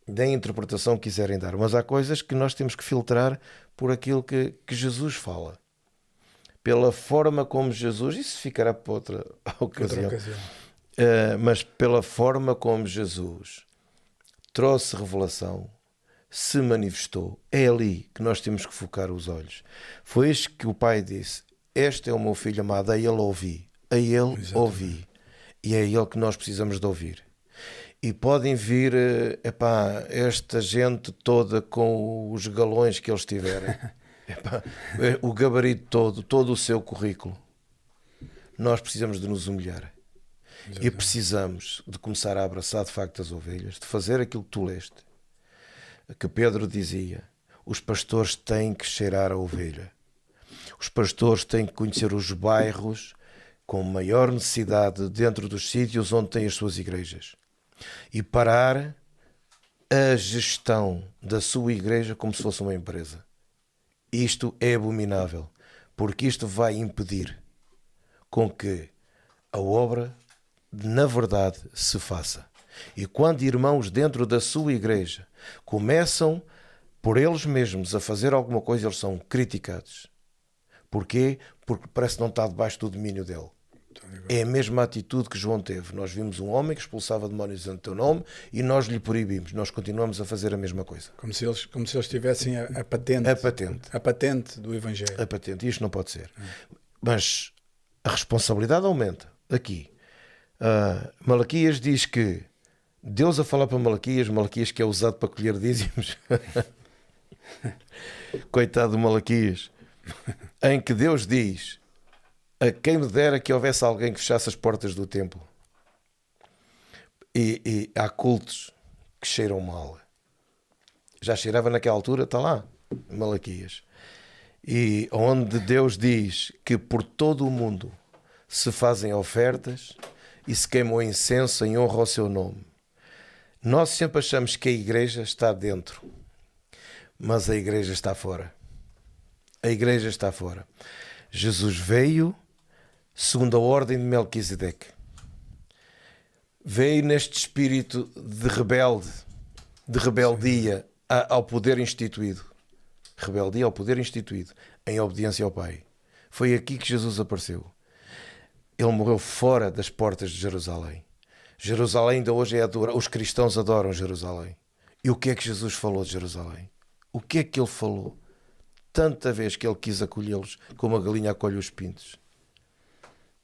Deem a interpretação que quiserem dar, mas há coisas que nós temos que filtrar por aquilo que Jesus fala. Pela forma como Jesus, isso ficará para outra ocasião. Mas pela forma como Jesus trouxe revelação, se manifestou, é ali que nós temos que focar os olhos. Foi isto que o Pai disse: este é o meu filho amado, a ele ouvi, a ele Exatamente. ouvi, e é ele que nós precisamos de ouvir. E podem vir esta gente toda com os galões que eles tiverem, o gabarito todo o seu currículo. Nós precisamos de nos humilhar. Exatamente. E precisamos de começar a abraçar de facto as ovelhas, de fazer aquilo que tu leste, que Pedro dizia: os pastores têm que cheirar a ovelha. Os pastores têm que conhecer os bairros com maior necessidade dentro dos sítios onde têm as suas igrejas. E parar a gestão da sua igreja como se fosse uma empresa. Isto é abominável, porque isto vai impedir com que a obra, na verdade, se faça. E quando irmãos dentro da sua igreja começam por eles mesmos a fazer alguma coisa, eles são criticados. Porquê? Porque parece que não está debaixo do domínio dele. É a mesma atitude que João teve. Nós vimos um homem que expulsava demónios em teu nome e nós lhe proibimos. Nós continuamos a fazer a mesma coisa. Como se eles tivessem a patente. A patente do Evangelho. A patente. Isto não pode ser. Mas a responsabilidade aumenta. Aqui. Malaquias diz que Deus a falar para Malaquias que é usado para colher dízimos. Coitado de Malaquias. Em que Deus diz: a quem me dera que houvesse alguém que fechasse as portas do templo. E há cultos que cheiram mal. Já cheirava naquela altura, está lá, Malaquias. E onde Deus diz que por todo o mundo se fazem ofertas e se queimam incenso em honra ao seu nome. Nós sempre achamos que a igreja está dentro, mas a igreja está fora. A igreja está fora. Jesus veio segundo a ordem de Melquisedeque. Veio neste espírito de rebeldia ao poder instituído. rebeldia ao poder instituído, em obediência ao Pai. Foi aqui que Jesus apareceu. Ele morreu fora das portas de Jerusalém. Jerusalém ainda hoje é adorada. Os cristãos adoram Jerusalém. E o que é que Jesus falou de Jerusalém? O que é que ele falou? Tanta vez que ele quis acolhê-los como a galinha acolhe os pintos.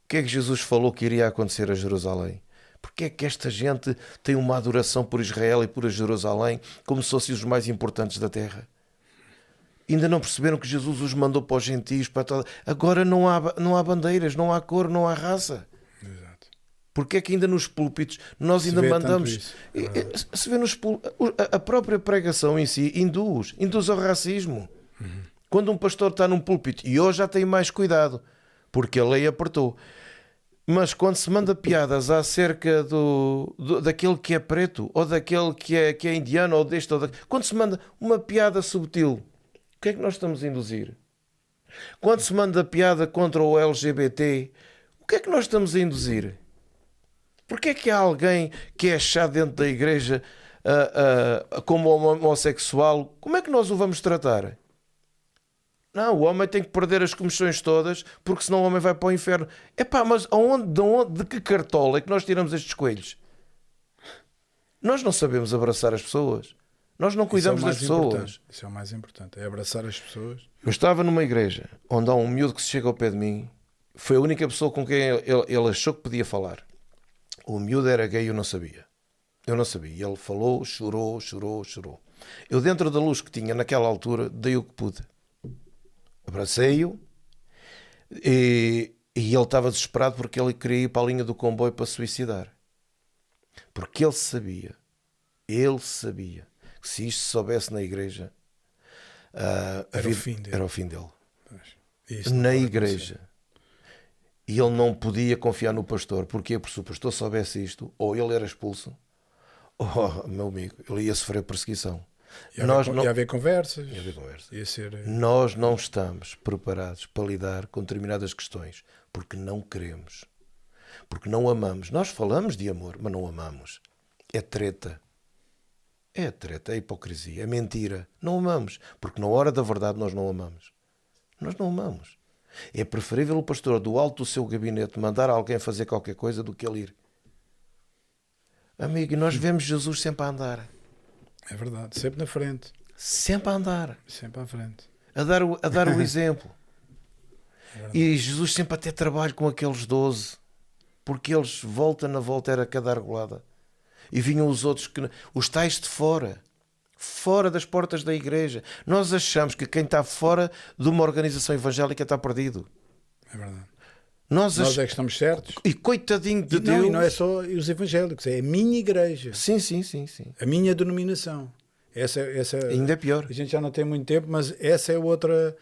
O que é que Jesus falou que iria acontecer a Jerusalém? Porque é que esta gente tem uma adoração por Israel e por Jerusalém como se fossem os mais importantes da terra? Ainda não perceberam que Jesus os mandou para os gentios, para toda... Agora não há bandeiras, não há cor, não há raça. Exato. Porque é que ainda nos púlpitos nós ainda mandamos... Se vê nos a própria pregação em si induz ao racismo. Quando um pastor está num púlpito, e hoje já tem mais cuidado, porque a lei apertou, mas quando se manda piadas acerca daquele que é preto, ou daquele que é indiano, ou deste, ou daquele, quando se manda uma piada subtil, o que é que nós estamos a induzir? Quando se manda piada contra o LGBT, o que é que nós estamos a induzir? Porque é que há alguém que é achado dentro da igreja como homossexual? Como é que nós o vamos tratar? Não, o homem tem que perder as comissões todas, porque senão o homem vai para o inferno. Epá, mas de que cartola é que nós tiramos estes coelhos? Nós não sabemos abraçar as pessoas. Nós não cuidamos das pessoas. Isso é o mais importante, é abraçar as pessoas. Eu estava numa igreja onde há um miúdo que se chega ao pé de mim. Foi a única pessoa com quem ele achou que podia falar. O miúdo era gay e eu não sabia. Eu não sabia. Ele falou, chorou. Eu, dentro da luz que tinha naquela altura, dei o que pude. Abracei-o e ele estava desesperado porque ele queria ir para a linha do comboio para se suicidar. Porque ele sabia que se isto se soubesse na igreja, era o fim dele. Na igreja. E ele não podia confiar no pastor. Porquê? Porque se o pastor soubesse isto, ou ele era expulso, ou, meu amigo, ele ia sofrer perseguição. Ia haver conversas. Ia ser... Nós não estamos preparados para lidar com determinadas questões, porque não queremos. Porque não amamos. Nós falamos de amor, mas não amamos. É treta. É hipocrisia, é mentira. Não amamos, porque na hora da verdade nós não amamos. Nós não amamos. É preferível o pastor do alto do seu gabinete mandar alguém fazer qualquer coisa do que ele ir. Amigo, e nós vemos Jesus sempre a andar. É verdade, sempre na frente. Sempre a andar. Sempre à frente. A dar o exemplo. E Jesus sempre a ter trabalho com aqueles 12. Porque eles, volta na volta, era cada argolada. E vinham os outros, os tais de fora das portas da igreja. Nós achamos que quem está fora de uma organização evangélica está perdido. É verdade. Nós é que estamos certos. E coitadinho de Deus. Não, e não é só os evangélicos, é a minha igreja. Sim. A minha denominação. Essa ainda é pior. A gente já não tem muito tempo, mas essa é outra.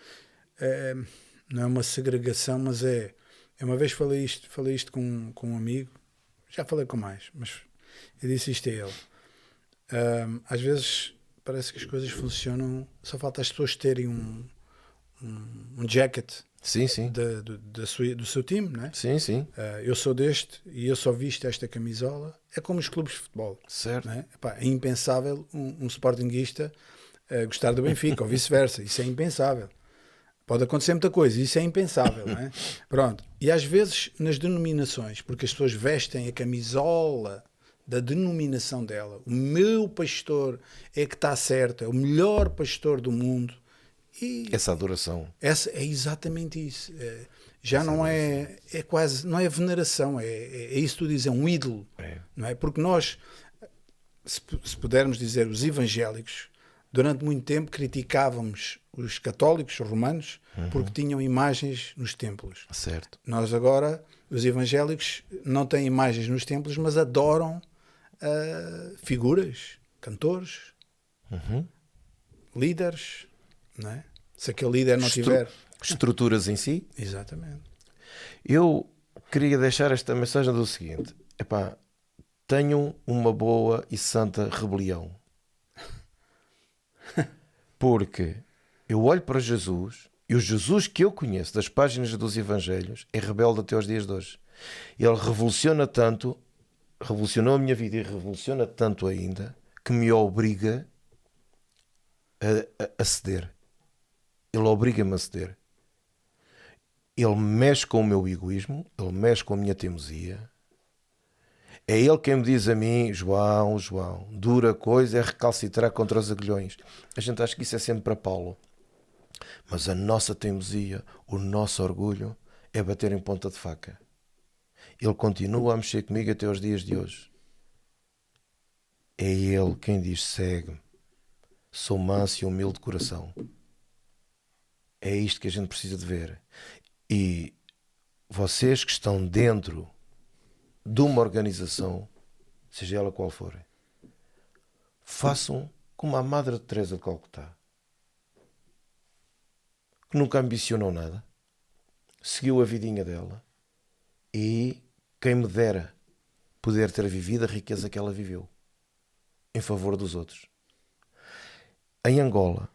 Não é uma segregação, mas é. Uma vez falei isto com um amigo, já falei com mais, mas eu disse isto a ele. Às vezes parece que as coisas funcionam, só falta as pessoas terem um jacket. Sim. Do seu time, não é? Sim. Eu sou deste e eu só visto esta camisola. É como os clubes de futebol. Certo. Não é? Epá, é impensável um sportinguista gostar do Benfica ou vice-versa. Isso é impensável. Pode acontecer muita coisa. Isso é impensável. Não é? Pronto. E às vezes nas denominações, porque as pessoas vestem a camisola da denominação dela. O meu pastor é que está certo. É o melhor pastor do mundo. E essa adoração. É exatamente isso. Já não é quase, não é veneração, é isso que tu dizes, é um ídolo. Não é? Porque nós, se pudermos dizer, os evangélicos, durante muito tempo criticávamos os católicos romanos porque tinham imagens nos templos. Certo. Nós agora, os evangélicos, não têm imagens nos templos, mas adoram figuras, cantores, líderes. Não é? Se aquele líder não tiver estruturas em si. Exatamente. Eu queria deixar esta mensagem do seguinte: tenham uma boa e santa rebelião, porque eu olho para Jesus e o Jesus que eu conheço das páginas dos Evangelhos é rebelde até aos dias de hoje. Ele revolucionou a minha vida e revoluciona tanto ainda que me obriga a ceder. Ele obriga-me a ceder. Ele mexe com o meu egoísmo, ele mexe com a minha teimosia. É ele quem me diz a mim: João, dura coisa é recalcitrar contra os aguilhões. A gente acha que isso é sempre para Paulo. Mas a nossa teimosia, o nosso orgulho, é bater em ponta de faca. Ele continua a mexer comigo até aos dias de hoje. É ele quem diz: segue-me. Sou manso e humilde de coração. É isto que a gente precisa de ver. E vocês que estão dentro de uma organização, seja ela qual for, façam como a Madre Teresa de Calcutá, que nunca ambicionou nada, seguiu a vidinha dela, e quem me dera poder ter vivido a riqueza que ela viveu em favor dos outros. Em Angola,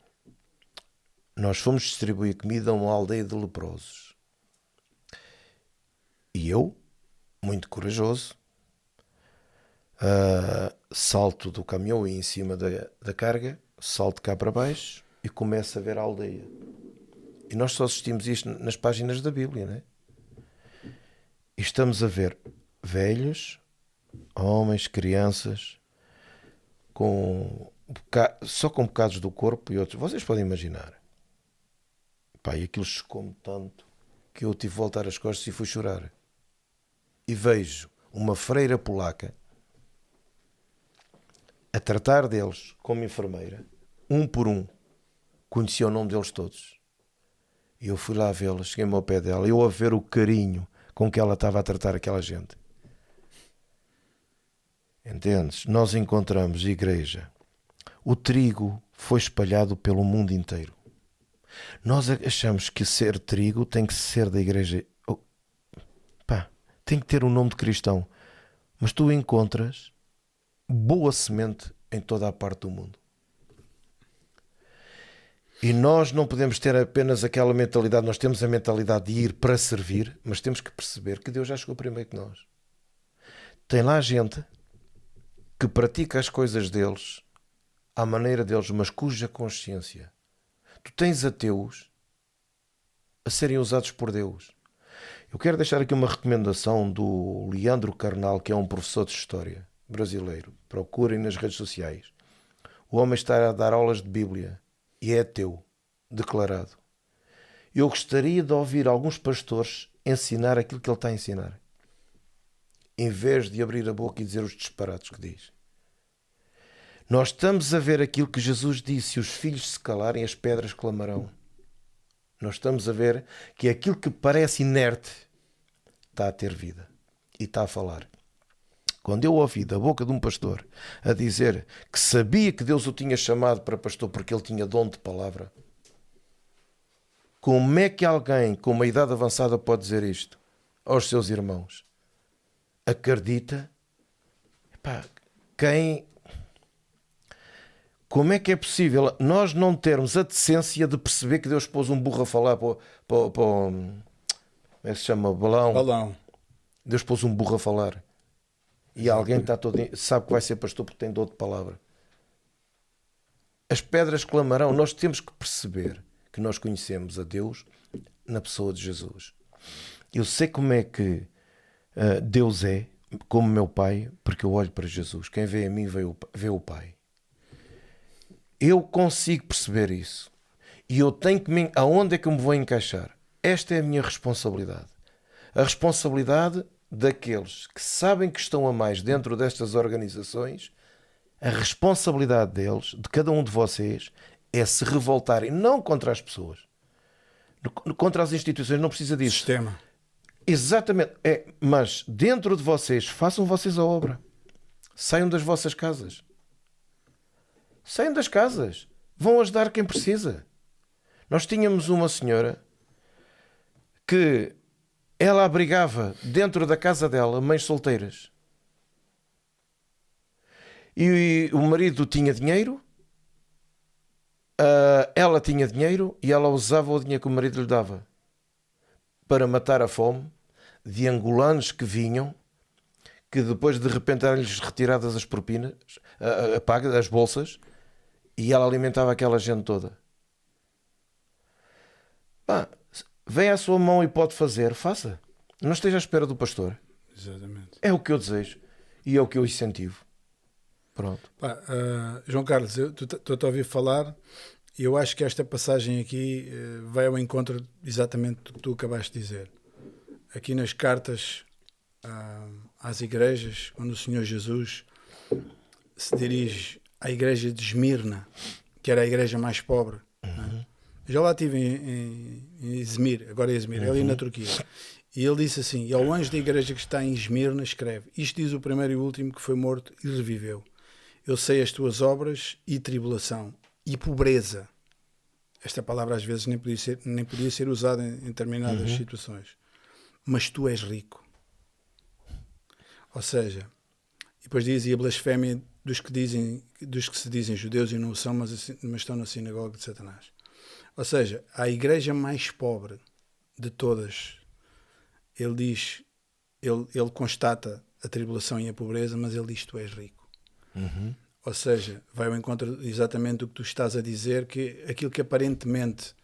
nós fomos distribuir comida a uma aldeia de leprosos. E eu, muito corajoso, salto do caminhão e em cima da carga, salto cá para baixo e começo a ver a aldeia. E nós só assistimos isto nas páginas da Bíblia, não é? E estamos a ver velhos, homens, crianças, só com bocados do corpo e outros. Vocês podem imaginar. Pá, e aquilo chocou-me tanto que eu tive de voltar as costas e fui chorar. E vejo uma freira polaca a tratar deles como enfermeira, um por um. Conhecia o nome deles todos. E eu fui lá vê-la, cheguei-me ao pé dela, eu a ver o carinho com que ela estava a tratar aquela gente. Entendes? Nós encontramos igreja. O trigo foi espalhado pelo mundo inteiro. Nós achamos que ser trigo tem que ser da igreja. Tem que ter um nome de cristão. Mas tu encontras boa semente em toda a parte do mundo. E nós não podemos ter apenas aquela mentalidade. Nós temos a mentalidade de ir para servir, mas temos que perceber que Deus já chegou primeiro que nós. Tem lá gente que pratica as coisas deles à maneira deles, mas cuja consciência. Tu tens ateus a serem usados por Deus. Eu quero deixar aqui uma recomendação do Leandro Carnal, que é um professor de História brasileiro. Procurem nas redes sociais. O homem está a dar aulas de Bíblia e é ateu, declarado. Eu gostaria de ouvir alguns pastores ensinar aquilo que ele está a ensinar, em vez de abrir a boca e dizer os disparates que diz. Nós estamos a ver aquilo que Jesus disse: se os filhos se calarem, as pedras clamarão. Nós estamos a ver que aquilo que parece inerte está a ter vida e está a falar. Quando eu ouvi da boca de um pastor a dizer que sabia que Deus o tinha chamado para pastor porque ele tinha dom de palavra, como é que alguém com uma idade avançada pode dizer isto aos seus irmãos? Acredita? Como é que é possível nós não termos a decência de perceber que Deus pôs um burro a falar para como é que se chama? Balão. Deus pôs um burro a falar. E alguém sabe que vai ser pastor porque tem dom de palavra. As pedras clamarão. Nós temos que perceber que nós conhecemos a Deus na pessoa de Jesus. Eu sei como é que Deus é, como meu Pai, porque eu olho para Jesus. Quem vê a mim vê o Pai. Eu consigo perceber isso. E eu tenho que aonde é que eu me vou encaixar? Esta é a minha responsabilidade. A responsabilidade daqueles que sabem que estão a mais dentro destas organizações, a responsabilidade deles, de cada um de vocês, é se revoltarem, não contra as pessoas, contra as instituições, não precisa disso. Sistema. Exatamente. Mas dentro de vocês, façam vocês a obra. Saiam das vossas casas. Saiam das casas. Vão ajudar quem precisa. Nós tínhamos uma senhora que ela abrigava dentro da casa dela mães solteiras. E o marido tinha dinheiro, ela tinha dinheiro e ela usava o dinheiro que o marido lhe dava para matar a fome de angolanos que vinham, que depois de repente eram-lhes retiradas as propinas, as bolsas, e ela alimentava aquela gente toda. Pá, vem à sua mão e pode fazer, faça. Não esteja à espera do pastor. Exatamente. É o que eu desejo e é o que eu incentivo. Pronto. Pá, João Carlos, estou a ouvir falar e eu acho que esta passagem aqui vai ao encontro exatamente do que tu acabaste de dizer. Aqui nas cartas às igrejas, quando o Senhor Jesus se dirige à igreja de Esmirna, que era a igreja mais pobre. Né? Já lá estive em Izmir, agora é Izmir, ali na Turquia. E ele disse assim: e ao anjo da igreja que está em Esmirna escreve: isto diz o primeiro e o último que foi morto e reviveu. Eu sei as tuas obras e tribulação e pobreza. Esta palavra às vezes nem podia ser usada em determinadas situações. Mas tu és rico. Ou seja, e depois diz: e a blasfémia dos que se dizem judeus e não o são, mas estão na sinagoga de Satanás. Ou seja, a igreja mais pobre de todas, ele diz, ele constata a tribulação e a pobreza, mas ele diz: tu és rico. Ou seja, vai ao encontro exatamente do que tu estás a dizer, que aquilo que aparentemente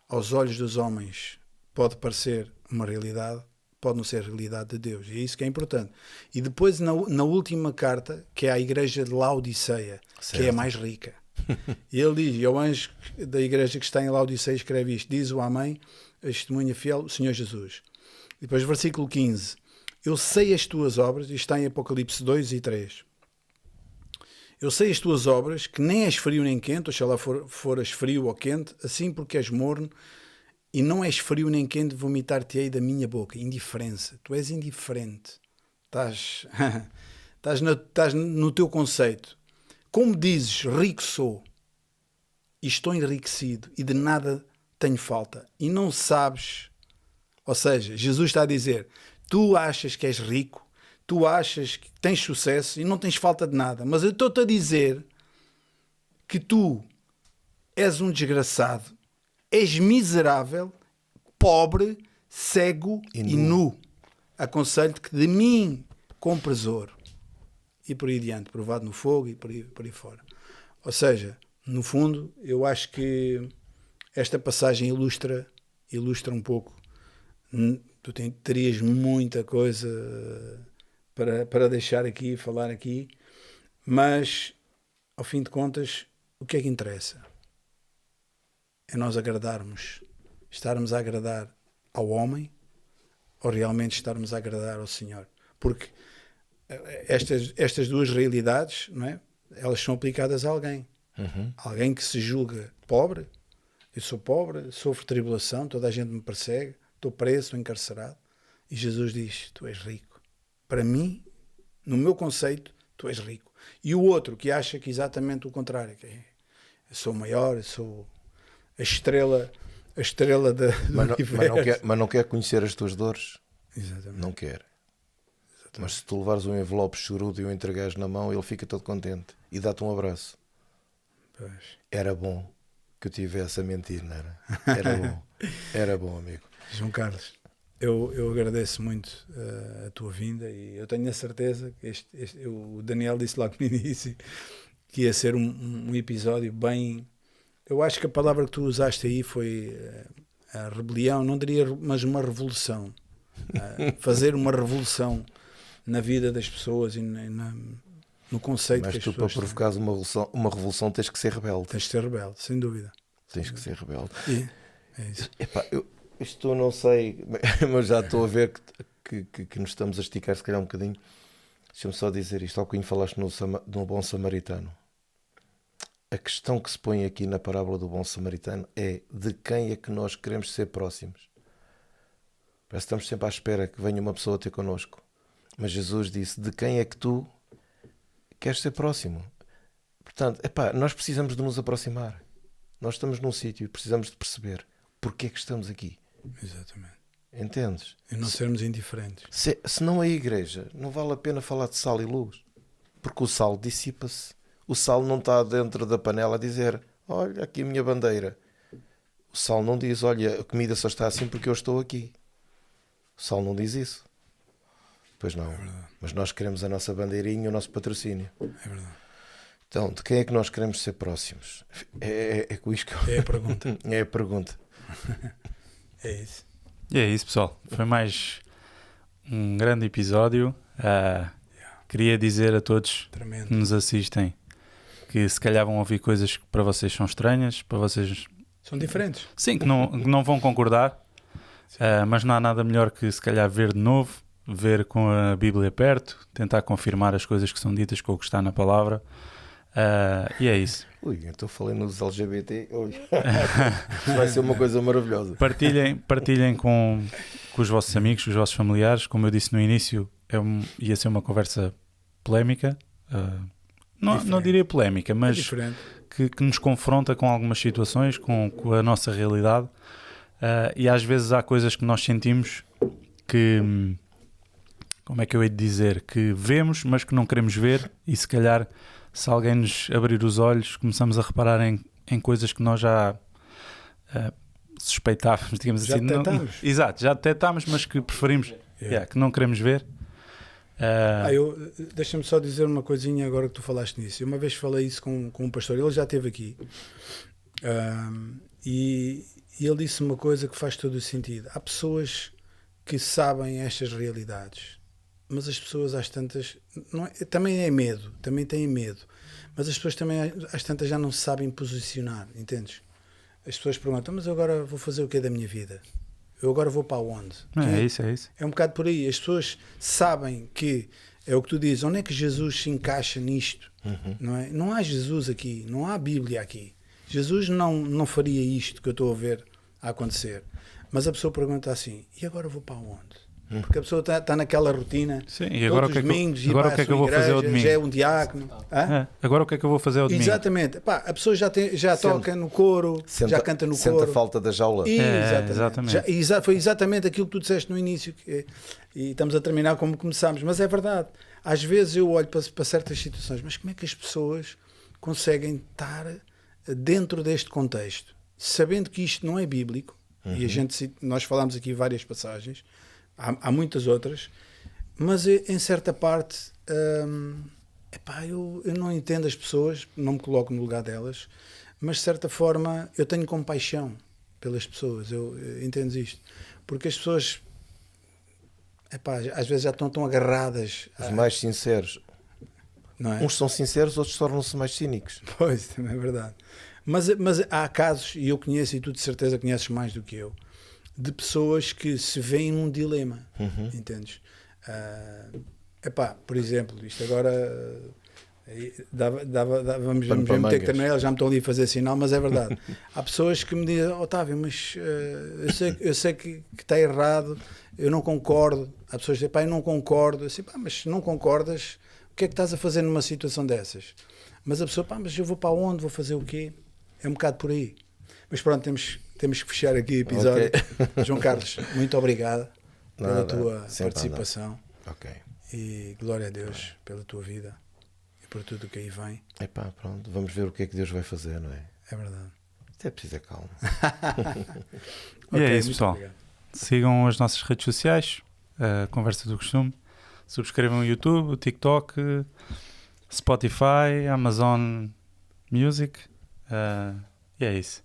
aos olhos dos homens pode parecer uma realidade, pode não ser a realidade de Deus. E é isso que é importante. E depois, na última carta, que é a igreja de Laodiceia, que é a mais rica. E ele diz, e ao anjo da igreja que está em Laodiceia escreve isto: diz o Amém, a testemunha fiel, o Senhor Jesus. E depois versículo 15: eu sei as tuas obras, isto está em Apocalipse 2 e 3. Eu sei as tuas obras, que nem és frio nem quente, oxalá foras frio ou quente, assim porque és morno, e não és frio nem quente, vomitar-te-ei da minha boca. Indiferença. Tu és indiferente. Estás no teu conceito. Como dizes, rico sou, e estou enriquecido, e de nada tenho falta, e não sabes. Ou seja, Jesus está a dizer: tu achas que és rico, tu achas que tens sucesso e não tens falta de nada, mas eu estou-te a dizer que tu és um desgraçado, és miserável, pobre, cego e nu. Aconselho-te que de mim compres ouro. E por aí adiante, provado no fogo e por aí fora. Ou seja, no fundo, eu acho que esta passagem ilustra um pouco. Tu terias muita coisa para deixar aqui, falar aqui, mas, ao fim de contas, o que é que interessa? É nós estarmos a agradar ao homem, ou realmente estarmos a agradar ao Senhor? Porque estas duas realidades, não é? Elas são aplicadas a alguém. Alguém que se julga pobre. Eu sou pobre, sofro tribulação, toda a gente me persegue, estou preso, estou encarcerado. E Jesus diz: tu és rico. Para mim, no meu conceito, tu és rico. E o outro que acha que exatamente o contrário, que eu sou maior, eu sou a estrela do universo. Mas não quer conhecer as tuas dores. Exatamente. Não quer. Mas se tu levares um envelope chorudo e o entregares na mão, ele fica todo contente e dá-te um abraço. Pois. Era bom que eu tivesse a mentir, não era? Era bom, amigo. João Carlos, eu agradeço muito a tua vinda, e eu tenho a certeza que o Daniel disse logo no início que ia ser um episódio bem... Eu acho que a palavra que tu usaste aí foi a rebelião, não diria, mas uma revolução. Fazer uma revolução na vida das pessoas e no conceito mas que as tu, pessoas para provocares uma revolução, tens que ser rebelde. Tens de ser rebelde, sem dúvida. Tens que ser rebelde. É isso. Epá, isto eu não sei, mas já estou a ver que nos estamos a esticar se calhar um bocadinho. Deixa-me só dizer isto. Ao que falaste no bom samaritano. A questão que se põe aqui na parábola do bom samaritano é: de quem é que nós queremos ser próximos? Parece que estamos sempre à espera que venha uma pessoa ter connosco. Mas Jesus disse: de quem é que tu queres ser próximo? Portanto, nós precisamos de nos aproximar. Nós estamos num sítio e precisamos de perceber porque é que estamos aqui. Exatamente. Entendes? E não sermos indiferentes. Se não é igreja, não vale a pena falar de sal e luz. Porque o sal dissipa-se. O sal não está dentro da panela a dizer: olha aqui a minha bandeira. O sal não diz: olha, a comida só está assim porque eu estou aqui. O sal não diz isso. Pois não. Mas nós queremos a nossa bandeirinha, o nosso patrocínio. É verdade. Então, de quem é que nós queremos ser próximos? É com isto que É a pergunta. É a pergunta. É isso. E é isso, pessoal. Foi mais um grande episódio. Queria dizer a todos que Tremendo. nos assistem que se calhar vão ouvir coisas que para vocês são estranhas, para vocês, São diferentes. sim, que não vão concordar, mas não há nada melhor que se calhar ver de novo, ver com a Bíblia perto, tentar confirmar as coisas que são ditas com o que está na palavra. E é isso. Ui, então falei nos LGBT. Ui. Isto vai ser uma coisa maravilhosa. Partilhem com os vossos amigos, com os vossos familiares. Como eu disse no início, ia ser uma conversa polémica. Não diria polémica, É mas diferente. que nos confronta com algumas situações, com a nossa realidade. E às vezes há coisas que nós sentimos que, como é que eu hei de dizer, que vemos, mas que não queremos ver, e se calhar, se alguém nos abrir os olhos, começamos a reparar em coisas que nós já suspeitávamos, digamos Já assim. detectámos. Exato, já detectámos, mas que preferimos, que não queremos ver. Deixa-me só dizer uma coisinha agora que tu falaste nisso. Eu uma vez falei isso com um pastor, ele já esteve aqui, e ele disse uma coisa que faz todo o sentido. Há pessoas que sabem estas realidades, mas as pessoas às tantas também têm medo, mas as pessoas também às tantas já não se sabem posicionar, entendes? As pessoas perguntam, mas eu agora vou fazer o que da minha vida? Eu agora vou para onde? É isso. É um bocado por aí. As pessoas sabem que, é o que tu dizes, onde é que Jesus se encaixa nisto? Não é? Não há Jesus aqui, não há Bíblia aqui. Jesus não faria isto que eu estou a ver a acontecer. Mas a pessoa pergunta assim, e agora vou para onde? Porque a pessoa está naquela rotina. Sim, e agora todos os domingos, agora o que é que eu vou fazer ao domingo? Já é um diácono. Agora o que é que eu vou fazer ao domingo? Exatamente. Pá, a pessoa já toca no coro, já canta no sente coro. a falta da jaula. Exatamente. Foi exatamente aquilo que tu disseste no início. E estamos a terminar como começámos. Mas é verdade. Às vezes eu olho para certas situações, mas como é que as pessoas conseguem estar dentro deste contexto, sabendo que isto não é bíblico, e nós falámos aqui várias passagens, há muitas outras, mas em certa parte eu não entendo as pessoas, não me coloco no lugar delas, mas de certa forma eu tenho compaixão pelas pessoas, eu entendo isto, porque as pessoas às vezes já estão tão agarradas. Os mais sinceros, não é? Uns são sinceros, outros tornam-se mais cínicos. Pois, também é verdade. Mas há casos, e eu conheço, e tu de certeza conheces mais do que eu, de pessoas que se veem num dilema, entendes? Por exemplo, isto agora vamos mesmo ter que terminar, já me estão ali a fazer sinal, mas é verdade. Há pessoas que me dizem, Otávio, mas eu sei que está errado, eu não concordo. Há pessoas que dizem, eu não concordo. Eu sei, mas se não concordas, o que é que estás a fazer numa situação dessas? Mas a pessoa, mas eu vou para onde? Vou fazer o quê? É um bocado por aí. Mas pronto, temos que fechar aqui o episódio. Okay. João Carlos, muito obrigado pela tua participação. Okay. E glória a Deus pela tua vida e por tudo o que aí vem. Pronto, vamos ver o que é que Deus vai fazer, não é? É verdade. Até precisa calma. E é isso, pessoal. Obrigado. Sigam as nossas redes sociais, a Conversa do Costume. Subscrevam o YouTube, o TikTok, Spotify, Amazon Music. E é isso.